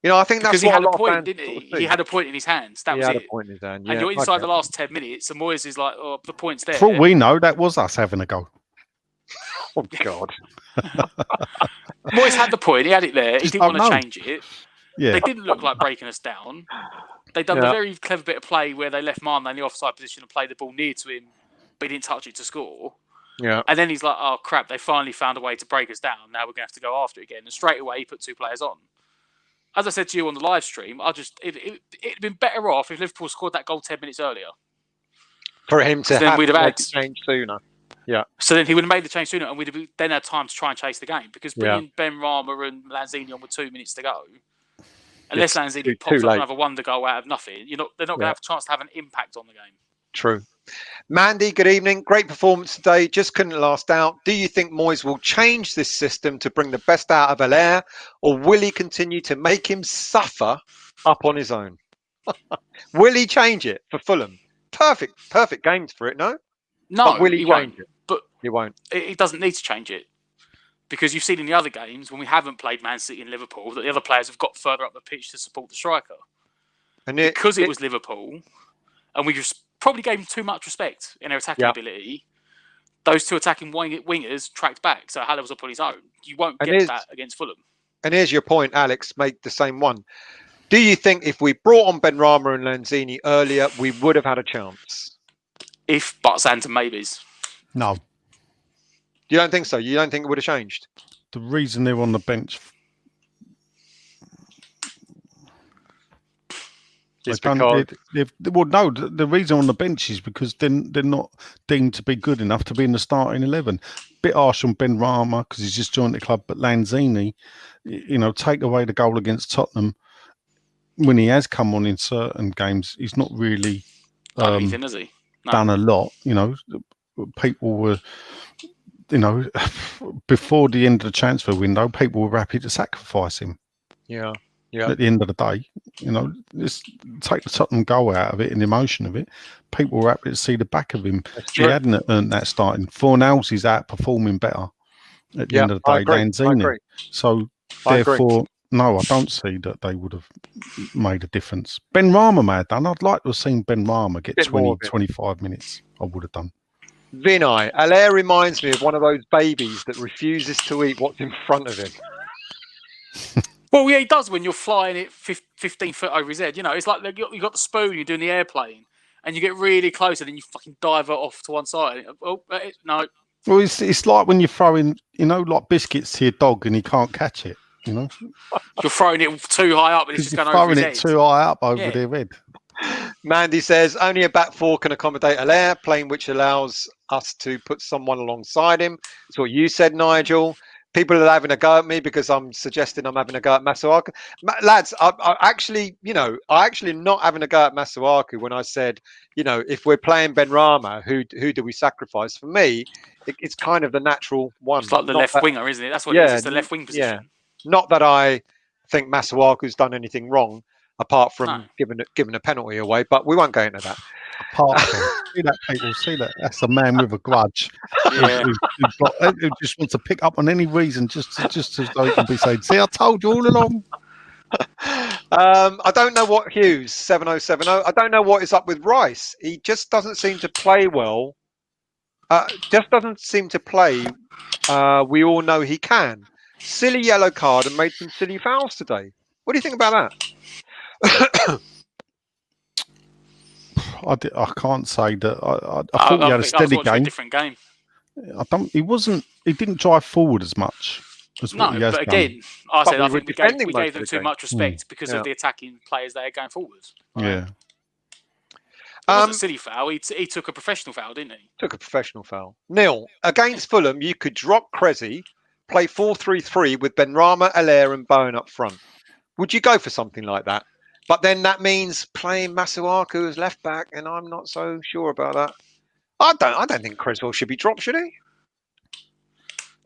I think that's what a lot of fans didn't he? He had a point in his hands. That was it. He had a point in his hand, yeah. And you're inside the last 10 minutes, and Moyes is like, "Oh, the point's there." For all we know, that was us having a go. Oh God! Moyes had the point. He had it there. He didn't want to change it. Yeah. They didn't look like breaking us down. They done a very clever bit of play where they left Mane in the offside position and played the ball near to him, but he didn't touch it to score. Yeah. And then he's like, "Oh crap! They finally found a way to break us down. Now we're going to have to go after it again." And straight away, he put 2 players on. As I said to you on the live stream, it'd been better off if Liverpool scored that goal 10 minutes earlier. For him to have made the change sooner. Yeah. So then he would have made the change sooner, and we'd have then had time to try and chase the game. Because bringing Ben Rama and Lanzini on with 2 minutes to go, unless Lanzini pops up another wonder goal out of nothing, they're not going to have a chance to have an impact on the game. True. Mandy, good evening. Great performance today. Just couldn't last out. Do you think Moyes will change this system to bring the best out of Allaire, or will he continue to make him suffer up on his own? Will he change it for Fulham? Perfect games for it, no? No, But will he won't. change it? But He won't. It doesn't need to change it. Because you've seen in the other games, when we haven't played Man City and Liverpool, that the other players have got further up the pitch to support the striker. And because it was Liverpool, and we just probably gave them too much respect in their attacking ability, those two attacking wingers tracked back. So Haller was up on his own. You won't get that against Fulham. And here's your point, Alex. Make the same one. Do you think if we brought on Benrahma and Lanzini earlier, we would have had a chance? If buts, ands and maybes. No. You don't think so? You don't think it would have changed? The reason they're on the bench is because... the reason on the bench is because they're not deemed to be good enough to be in the starting 11. Bit harsh on Benrahma because he's just joined the club, but Lanzini, take away the goal against Tottenham when he has come on in certain games, he's not really done anything, has he? No. Done a lot. People were, before the end of the transfer window, people were happy to sacrifice him. Yeah. At the end of the day, just take the Tottenham goal out of it and the emotion of it. People were happy to see the back of him. He hadn't earned that starting. Fornals is outperforming better at the end of the day. Lanzini. So therefore, no, I don't see that they would have made a difference. Benrahma may have done. I'd like to have seen Benrahma get 25 minutes. I would have done. Vinay, Allaire reminds me of one of those babies that refuses to eat what's in front of him. Well, yeah, he does when you're flying it 15 foot over his head. It's like you got the spoon, you're doing the airplane, and you get really close, and then you fucking dive it off to one side. Oh, no. Well, it's like when you're throwing, like biscuits to your dog and he can't catch it. You're throwing it too high up, and it's just going over his head. Throwing it too high up over their head. Mandy says only a back four can accommodate Allaire, playing which allows us to put someone alongside him. That's what you said, Nigel. People are having a go at me because I'm suggesting I'm having a go at Masuaku. Lads, I actually not having a go at Masuaku when I said, if we're playing Benrahma, who do we sacrifice? For me, it's kind of the natural one. It's like the left winger, isn't it? That's what it is. It's the left wing position. Yeah. Not that I think Masuaku's done anything wrong, apart from giving a penalty away, but we won't go into that. Apart from see that that's a man with a grudge. Who just wants to pick up on any reason just so he can be saying, "See, I told you all along." I don't know what Hughes 7070. I don't know what is up with Rice. He just doesn't seem to play well. We all know he can. Silly yellow card and made some silly fouls today. What do you think about that? I can't say that. I thought he had a steady game. A different game. He didn't drive forward as much as what he has done. Again, I think we gave them too much respect because of the attacking players they had going forward. Yeah. It wasn't a silly foul. He took a professional foul, didn't he? Took a professional foul. Neil, against Fulham, you could drop Cressy, play 4-3-3 with Benrahma, Allaire and Bowen up front. Would you go for something like that? But then that means playing Masuaku as left back, and I'm not so sure about that. I don't think Creswell should be dropped, should he?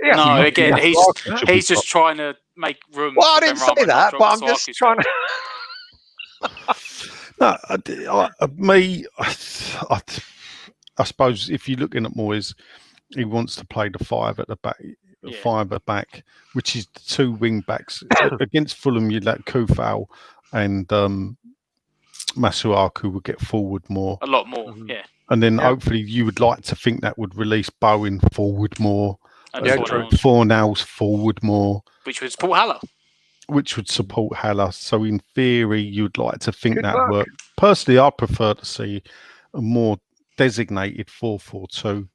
Yeah, no, again, he's just trying to make room. Well, I didn't say that, but I'm just trying to. I suppose if you're looking at Moyes, he wants to play the five at the back. Five at back, which is the two wing backs. Against Fulham, you'd let Kufal and Masuaku would get forward more. A lot more, And then hopefully you would like to think that would release Bowen forward more. And Fornals forward more. Which would support Haller. So in theory, you'd like to think that work. Personally, I prefer to see a more designated 4-4-2.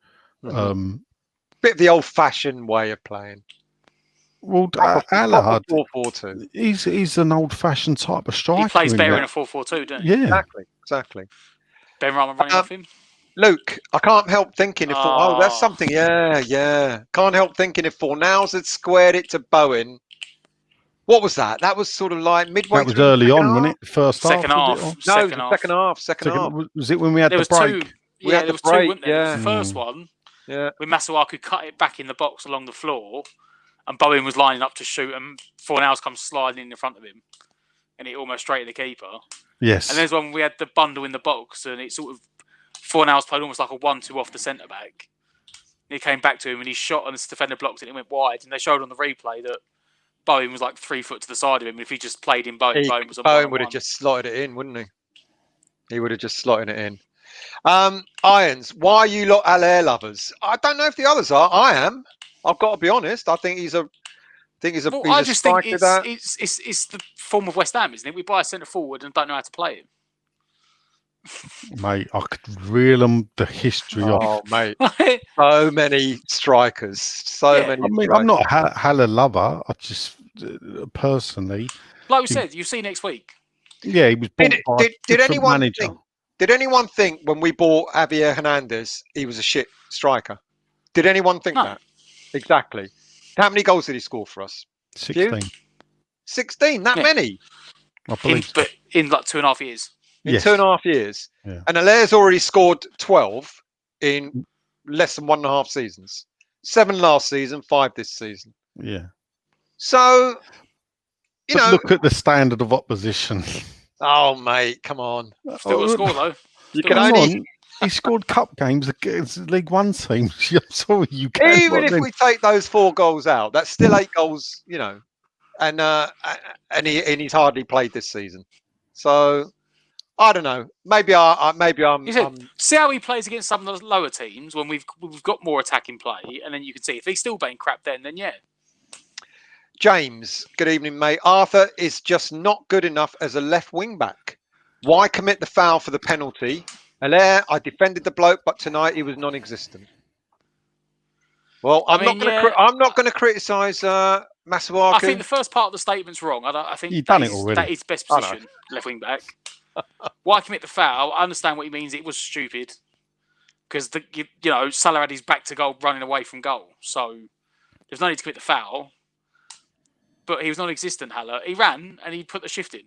Bit of the old-fashioned way of playing. Well, Haller, 4-4-2. He's an old-fashioned type of striker. He plays better in a 4-4-2, doesn't he? Yeah, exactly. Benrahma running off him. Luke, I can't help thinking if that's something. Yeah. Can't help thinking if Fornals had squared it to Bowen. What was that? That was sort of like midway. That was early on, wasn't it? First half. Second half. Was it when we had the break? We had there the was break, two, weren't there? There was yeah. the first one Yeah. when Masuaku cut it back in the box along the floor, and Bowen was lining up to shoot, and Fornals comes sliding in front of him, and it almost straight at the keeper. Yes. And there's one we had the bundle in the box, and it sort of Fornals played almost like a 1-2 off the centre back. He came back to him and he shot, and the defender blocked it and it went wide. And they showed on the replay that Bowen was like 3 foot to the side of him. And if he just played in Bowen, Bowen was a Bowen would have just slotted it in, wouldn't he? He would have just slotted it in. Irons, why are you lot Allaire lovers? I don't know if the others are. I am. I've got to be honest. I think he's a. I just think it's the form of West Ham, isn't it? We buy a centre forward and don't know how to play him. Mate, I could reel them the history of. Oh, mate. So many strikers. So many. I mean, I'm not Haller lover. I just personally. Like we said, you'll see next week. Yeah, he was bought by a different manager. Did anyone think when we bought Javier Hernandez, he was a shit striker? Did anyone think that? Exactly. How many goals did he score for us? 16. 16? That many? I believe but in like 2.5 years. In 2.5 years. Yeah. And Allaire's already scored 12 in less than 1.5 seasons. 7 last season, 5 this season. Yeah. So, look at the standard of opposition. Oh, mate, come on. Still got to score, though. He scored cup games against League One teams. I'm sorry, you can't. Even if we take those 4 goals out, that's still 8 goals, and he's hardly played this season. So I don't know. Maybe I'm. See how he plays against some of the lower teams when we've got more attacking play, and then you can see if he's still playing crap. Then yeah. James, good evening, mate. Arthur is just not good enough as a left wing back. Why commit the foul for the penalty? Allaire, I defended the bloke, but tonight he was non-existent. Well, I'm not going to criticise Masuaku. I think the first part of the statement's wrong. I think you've done it already. That is best position, left wing back. Why commit the foul? I understand what he means. It was stupid because Salah had his back to goal, running away from goal. So there's no need to commit the foul. But he was non-existent. Haller. He ran and he put the shift in.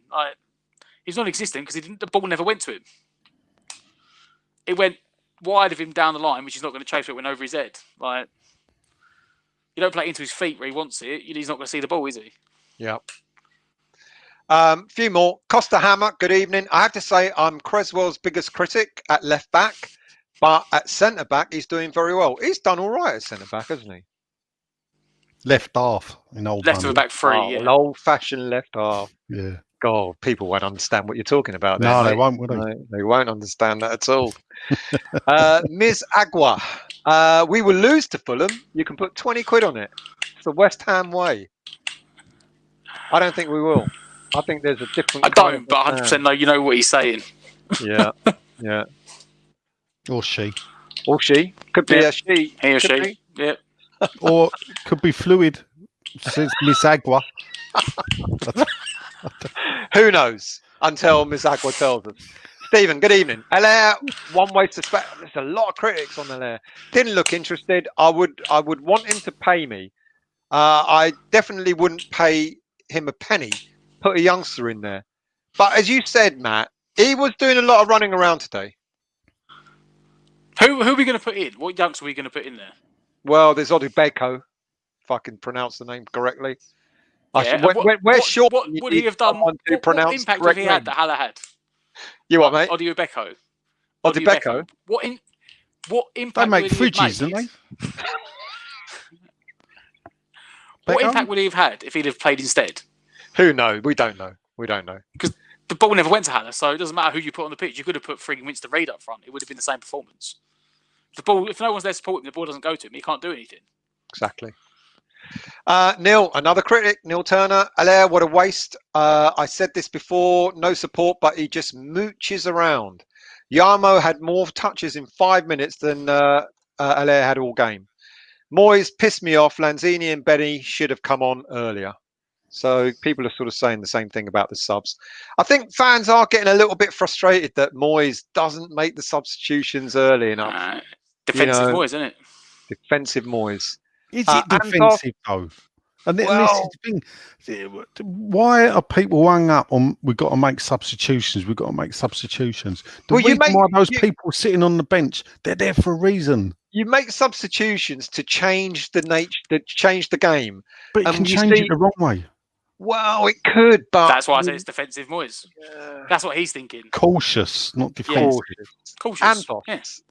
He's non-existent because the ball never went to him. It went wide of him down the line, which he's not going to chase. It went over his head. You don't play it into his feet where he wants it. He's not going to see the ball, is he? Yeah. Few more. Costa Hammer, good evening. I have to say I'm Creswell's biggest critic at left back, but at centre back he's doing very well. He's done all right at centre back, hasn't he? Left half in old. Left of the back three. An old-fashioned left half. Yeah. God, people won't understand what you're talking about. No, they won't. Will they? No, they won't understand that at all. Ms. Agua, we will lose to Fulham. You can put 20 quid on it. It's the West Ham way. I don't think we will. I think there's a different. I don't, but 100% know. You know what he's saying. Yeah, yeah. Or she. Could be a she. He or she. Yeah. Or could be fluid. Says Miss Agua. Who knows until Miss Agua tells us. Stephen, good evening. Allaire, one way to spec. There's a lot of critics on Allaire. Didn't look interested. I would want him to pay me. I definitely wouldn't pay him a penny. Put a youngster in there. But as you said, Matt, he was doing a lot of running around today. Who are we going to put in? What youngster are we going to put in there? Well, there's Odubeko, if I can pronounce the name correctly. Yeah. What would he have done? What impact have he had that Haller had? You what, mate? Odubeko. What impact? They make fridges, don't they? What impact would he have had if he'd have played instead? Who knows? We don't know. Because the ball never went to Haller, so it doesn't matter who you put on the pitch. You could have put frigging Winston Reid up front. It would have been the same performance. If no one's there supporting, the ball doesn't go to him. He can't do anything. Exactly. Neil, another critic, Neil Turner. Allaire, what a waste. I said this before, no support, but he just mooches around. Yarmo had more touches in 5 minutes than Allaire had all game. Moyes pissed me off. Lanzini and Benny should have come on earlier. So people are sort of saying the same thing about the subs. I think fans are getting a little bit frustrated that Moyes doesn't make the substitutions early enough. Defensive Moyes, isn't it? Defensive Moyes. Is it defensive though? And this Well- is the thing. Why are people hung up on we've got to make substitutions? We've got to make substitutions. The Well, you reason why those you- people are sitting on the bench, they're there for a reason. You make substitutions to change the nature, to change the game. But you can change it the wrong way. Well, it could, but That's why I say it's defensive Moyes. Yeah. That's what he's thinking. Cautious, not defensive. Cautious. Antos.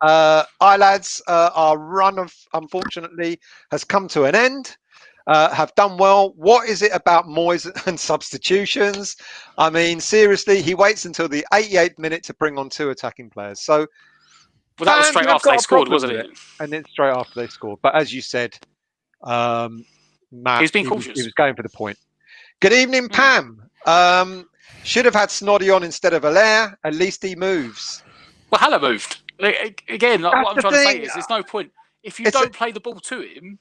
Yeah. Lads, our run of unfortunately has come to an end. Have done well. What is it about Moyes and substitutions? I mean, seriously, he waits until the 88th minute to bring on 2 attacking players. So, Well, that was straight fans have after got they a scored, problem wasn't with it? And then straight after they scored. But as you said, Matt, He was being cautious. He was going for the point. Good evening, Pam. Should have had Snoddy on instead of Allaire. At least he moves. Well, Haller moved. Again, like, That's what I'm the trying to say thing. is there's no point. If you It's don't play the ball to him,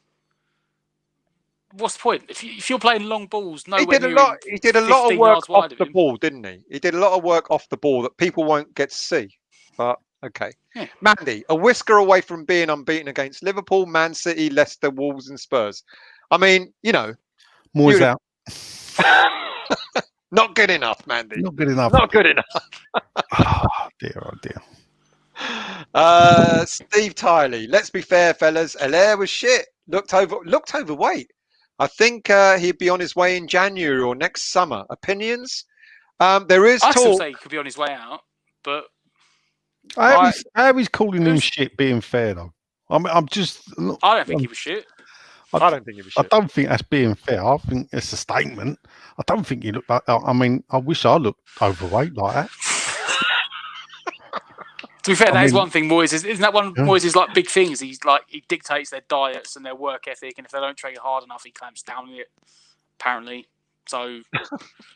what's the point? If you're playing long balls, He nowhere did a near lot. him, He did a lot of 15 work yards wide off of the him. ball, didn't he? He did a lot of work off the ball that people won't get to see. But okay, Yeah. Mandy, a whisker away from being unbeaten against Liverpool, Man City, Leicester, Wolves, and Spurs. I mean, Moyes out. Not good enough, Mandy. Not good enough. Not good enough. Oh dear, oh dear. Steve Tiley. Let's be fair, fellas. Allaire was shit. Looked overweight. I think he'd be on his way in January or next summer. Opinions? There is I still talk. say he could be on his way out, but How he's calling him shit being fair though. I mean, I'm just. I don't think he was shit. I don't think he was I shit. don't think that's being fair. I think it's a statement. I don't think he looked like. I mean, I wish I looked overweight like that. To be fair, that is mean- one thing Moyes is. Isn't that one of Yeah. Moyes' like big things? He dictates their diets and their work ethic, and if they don't train hard enough, he clamps down on it. Apparently, so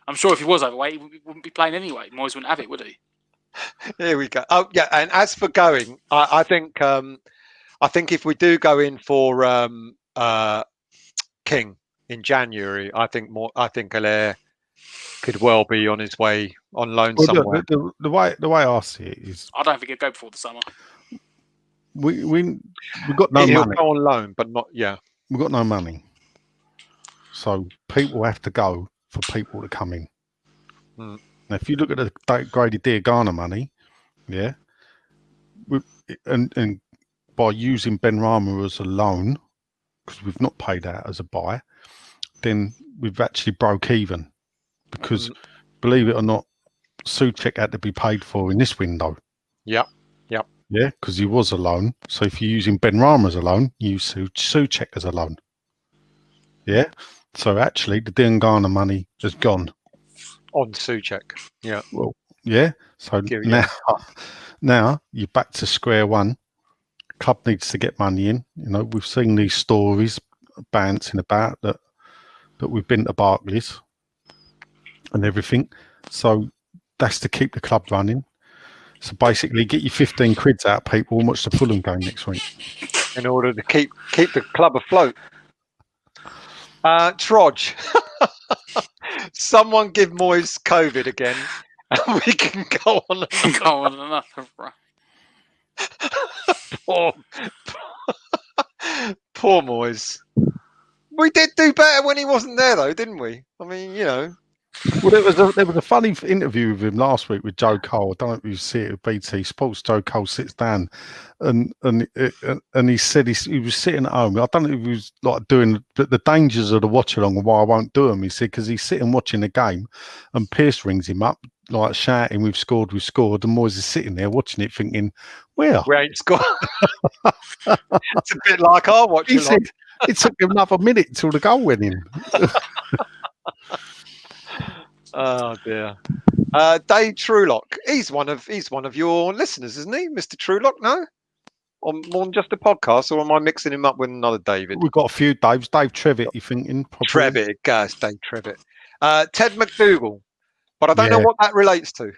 I'm sure if he was overweight, he wouldn't be playing anyway. Moyes wouldn't have it, would he? Here we go. Oh yeah, and as for going, I think if we do go in for King in January, I think Allaire could well be on his way on loan Well, somewhere. the way I see it is, I don't think he'd go before the summer. we got no He'll money. go on loan, but not We've got no money, so people have to go for people to come in. Hmm. Now, if you look at the Grady Diagana money, yeah, and by using Ben Rama as a loan, because we've not paid out as a buy, then we've actually broke even. Because believe it or not, Souček had to be paid for in this window. Yep. Yeah, because he was a loan. So if you're using Ben Rama as a loan, you use Souček as a loan. Yeah. So actually, the Diangana money has gone. on Souček. Yeah. Well, yeah. So now you're back to square one. Club needs to get money in. You know, we've seen these stories bouncing about that we've been to Barclays and everything. So that's to keep the club running. So basically, get your 15 quids out, people, and watch the Fulham game next week. In order to keep the club afloat. Trodge. Someone give Moyes COVID again, and we can go on. Go on another run. Poor Moyes. We did do better when he wasn't there, though, didn't we? I mean, you know. Well, there was a funny interview with him last week with Joe Cole. I don't know if you see it with BT Sports. Joe Cole sits down, and he said he was sitting at home. I don't know if he was like doing the dangers of the watch along and why I won't do them. He said because he's sitting watching the game, and Pierce rings him up like shouting, "We've scored, and Moyes is sitting there watching it, thinking, "Where? We ain't scored." It's a bit like our watch. He said it took him another minute till the goal went in. Oh dear. Dave Truelock. He's one of your listeners, isn't he, Mr. Truelock? No, on just a podcast, or am I mixing him up with another David? We've got a few Daves. Dave Trevitt, you thinking? Probably. Trevitt, guys, Dave Trevitt. Ted McDougall, but I don't know what that relates to.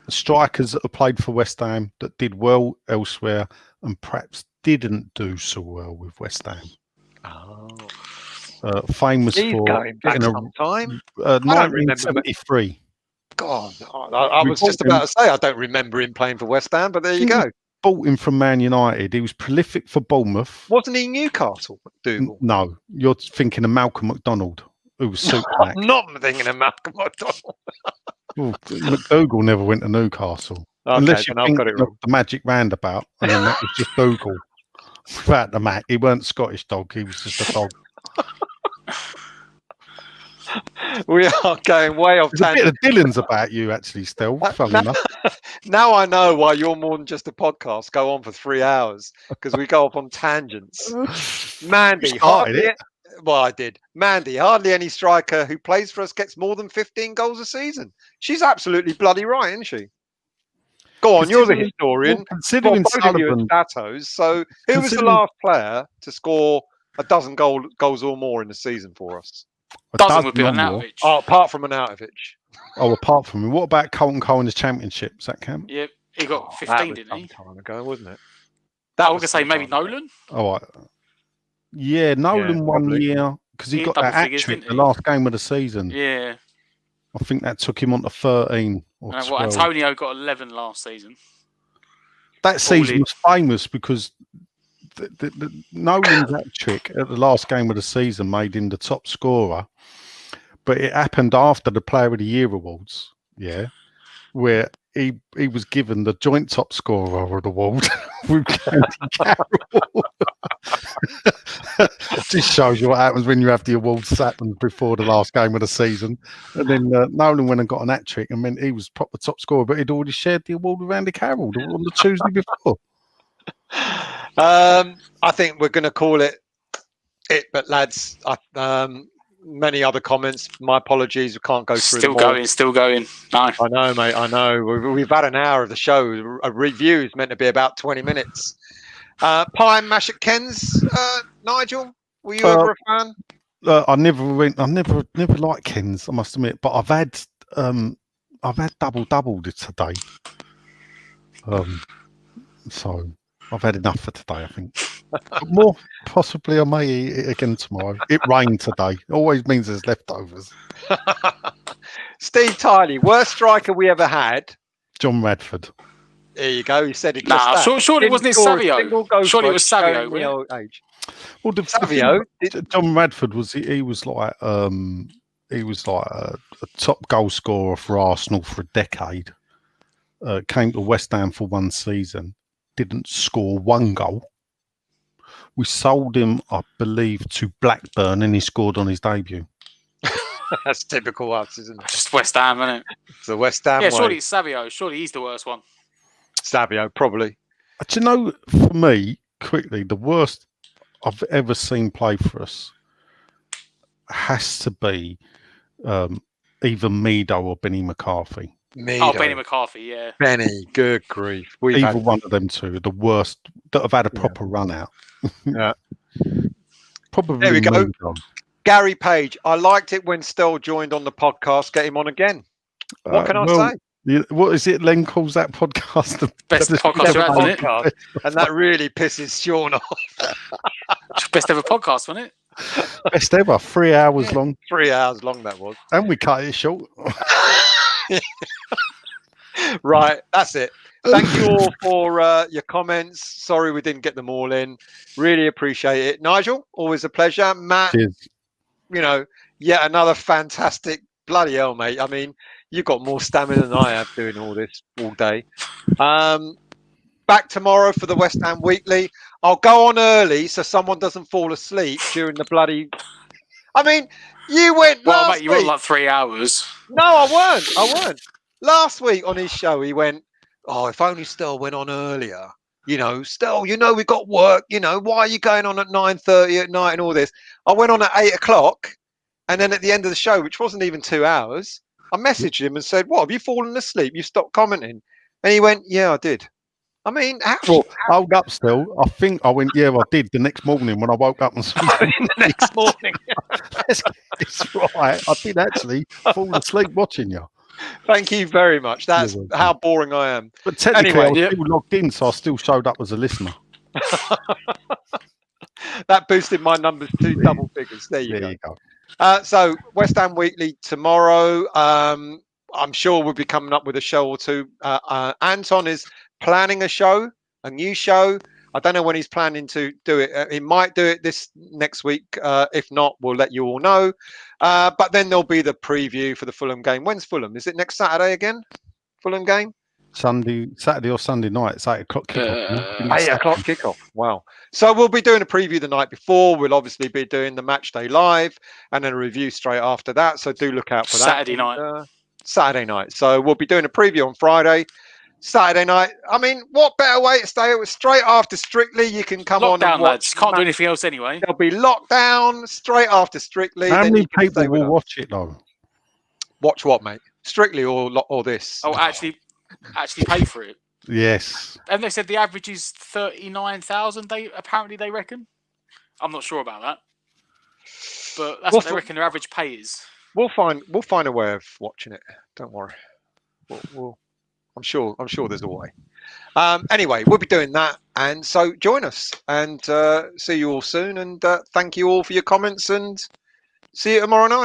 Strikers that have played for West Ham that did well elsewhere and perhaps didn't do so well with West Ham. Oh. Famous He's for going back getting some time. 1973. God, I was just about to say I don't remember him playing for West Ham, but there you go. bought him from Man United. He was prolific for Bournemouth. Wasn't he Newcastle, Dougal? No, you're thinking of Malcolm McDonald, who was Supermac. I'm not thinking of Malcolm McDonald. Well, McDougall never went to Newcastle. Okay, Unless you then I've think got it of wrong. the Magic Roundabout, and then that was just Dougal. Without the Mac, he weren't Scottish dog. He was just a dog. We are going way off There's a bit tangent. of Dylan's about you, actually, still. Funny enough. Now I know why you're more than just a podcast. Go on for 3 hours because we go off on tangents. Mandy, You started hardly. it. Well, I did. Mandy, hardly any striker who plays for us gets more than 15 goals a season. She's absolutely bloody right, isn't she? Go on, you're the historian. Well, considering Both of you Sullivan, are Statos. So, who was the Considering- last player to score a dozen goals or more in the season for us? Dozen would be or on more. Nautovich. Oh, apart from Arnautovic. Oh, apart from him, what about Colton Cole in the championship? Does that count? Yep, he got That 15, was didn't he? some time ago, wasn't it? I was was going to say some maybe time ago. Nolan. Oh, yeah, Nolan Yeah, one probably. year because he He got had that double hat figures, trick didn't the he? last game of the season. Yeah. I think that took him on to 13 or And 12. Antonio got 11 last season. That season Paulie- was famous because the Nolan's hat trick at the last game of the season made him the top scorer, but it happened after the Player of the Year awards, where he was given the joint top scorer award with Andy Carroll. Just shows you what happens when you have the awards happen before the last game of the season. And then Nolan went and got an hat trick and meant he was proper top scorer, but he'd already shared the award with Andy Carroll on the Tuesday before. I think we're going to call it. But lads, many other comments. My apologies, we can't go through Still them all. going, still going. No. I know, mate. I know. We've had an hour of the show. A review is meant to be about 20 minutes. Pie and mash at Ken's. Nigel, were you ever a fan? I never liked Ken's, I must admit, but I've had double today. So I've had enough for today, I think. But more possibly, I may eat it again tomorrow. It rained today. It always means there's leftovers. Steve Tiley, worst striker we ever had. John Radford. There you go. He said it. Nah, just that. surely wasn't it Didn't score a Savio? single goal Surely for it was us, Savio, showing the wasn't it? old age. Well, Savio. John Radford was like a top goal scorer for Arsenal for a decade. Came to West Ham for one season, didn't score one goal. We sold him, I believe, to Blackburn, and he scored on his debut. That's typical us, isn't it? Just West Ham, isn't it? It's the West Ham Yeah, way. surely it's Savio. Surely he's the worst one. Savio, probably. Do you know, for me, quickly, the worst I've ever seen play for us has to be either Meadow or Benny McCarthy. Oh, Benny McCarthy, yeah. Benny, good grief. We've Either had, one of them two, the worst that have had a proper run out. Yeah. Probably. There we go. Meadow. Gary Page. I liked it when Stell joined on the podcast. Get him on again. What can I say? What is it? Len calls that podcast the Best podcast Ever you've had, isn't it? podcast. And that really pisses Sean off. Best ever podcast, wasn't it? best ever. 3 hours long, 3 hours long that was. and we cut it short. Right, that's it. Thank you all for your comments. Sorry we didn't get them all in. Really appreciate it. Nigel, always a pleasure. Matt, Cheers. Yet another fantastic bloody hell, mate. I mean, you've got more stamina than I have doing all this all day. Back tomorrow for the West Ham Weekly. I'll go on early so someone doesn't fall asleep during the bloody. I mean, you went Well, last mate, you week. went like 3 hours. No, I weren't. Last week on his show, he went, "Oh, if only Stel went on earlier. Stel, we got work. Why are you going on at 9:30 at night and all this?" I went on at 8 o'clock, and then at the end of the show, which wasn't even 2 hours, I messaged him and said, "What, have you fallen asleep? You stopped commenting?" And he went, "Yeah, I did." I mean, Well, I woke up still. I think I went, yeah, I did the next morning when I woke up and the next morning. it's right. I did actually fall asleep watching you. Thank you very much. That's You're welcome. how boring I am. But technically, Anyway, I was yep. still logged in, so I still showed up as a listener. That boosted my numbers to double figures. There you There go. you go. So West Ham Weekly tomorrow. I'm sure we'll be coming up with a show or two. Anton is planning a show a new show. I don't know when he's planning to do it. He might do it this next week. If not, we'll let you all know. But then there'll be the preview for the Fulham game. When's Fulham? Is it next Saturday again? Fulham game? Saturday or Sunday night. It's 8 o'clock kickoff. 8 o'clock kickoff. Wow. So we'll be doing a preview the night before. We'll obviously be doing the match day live and then a review straight after that. So do look out for that. Saturday night. Saturday night. So we'll be doing a preview on Friday. Saturday night. I mean, what better way to stay? It was straight after Strictly. You can come on and watch. Lads. Can't do anything else anyway. There'll be lockdown straight after Strictly. How then many you can people stay with will us. watch it though? Watch what, mate? Strictly or this? Oh, actually pay for it. Yes. And they said the average is 39,000. They reckon. I'm not sure about that, but that's what they reckon their average pay is. We'll find a way of watching it. Don't worry. I'm sure there's a way. Anyway, we'll be doing that, and so join us and see you all soon. And thank you all for your comments, and see you tomorrow night.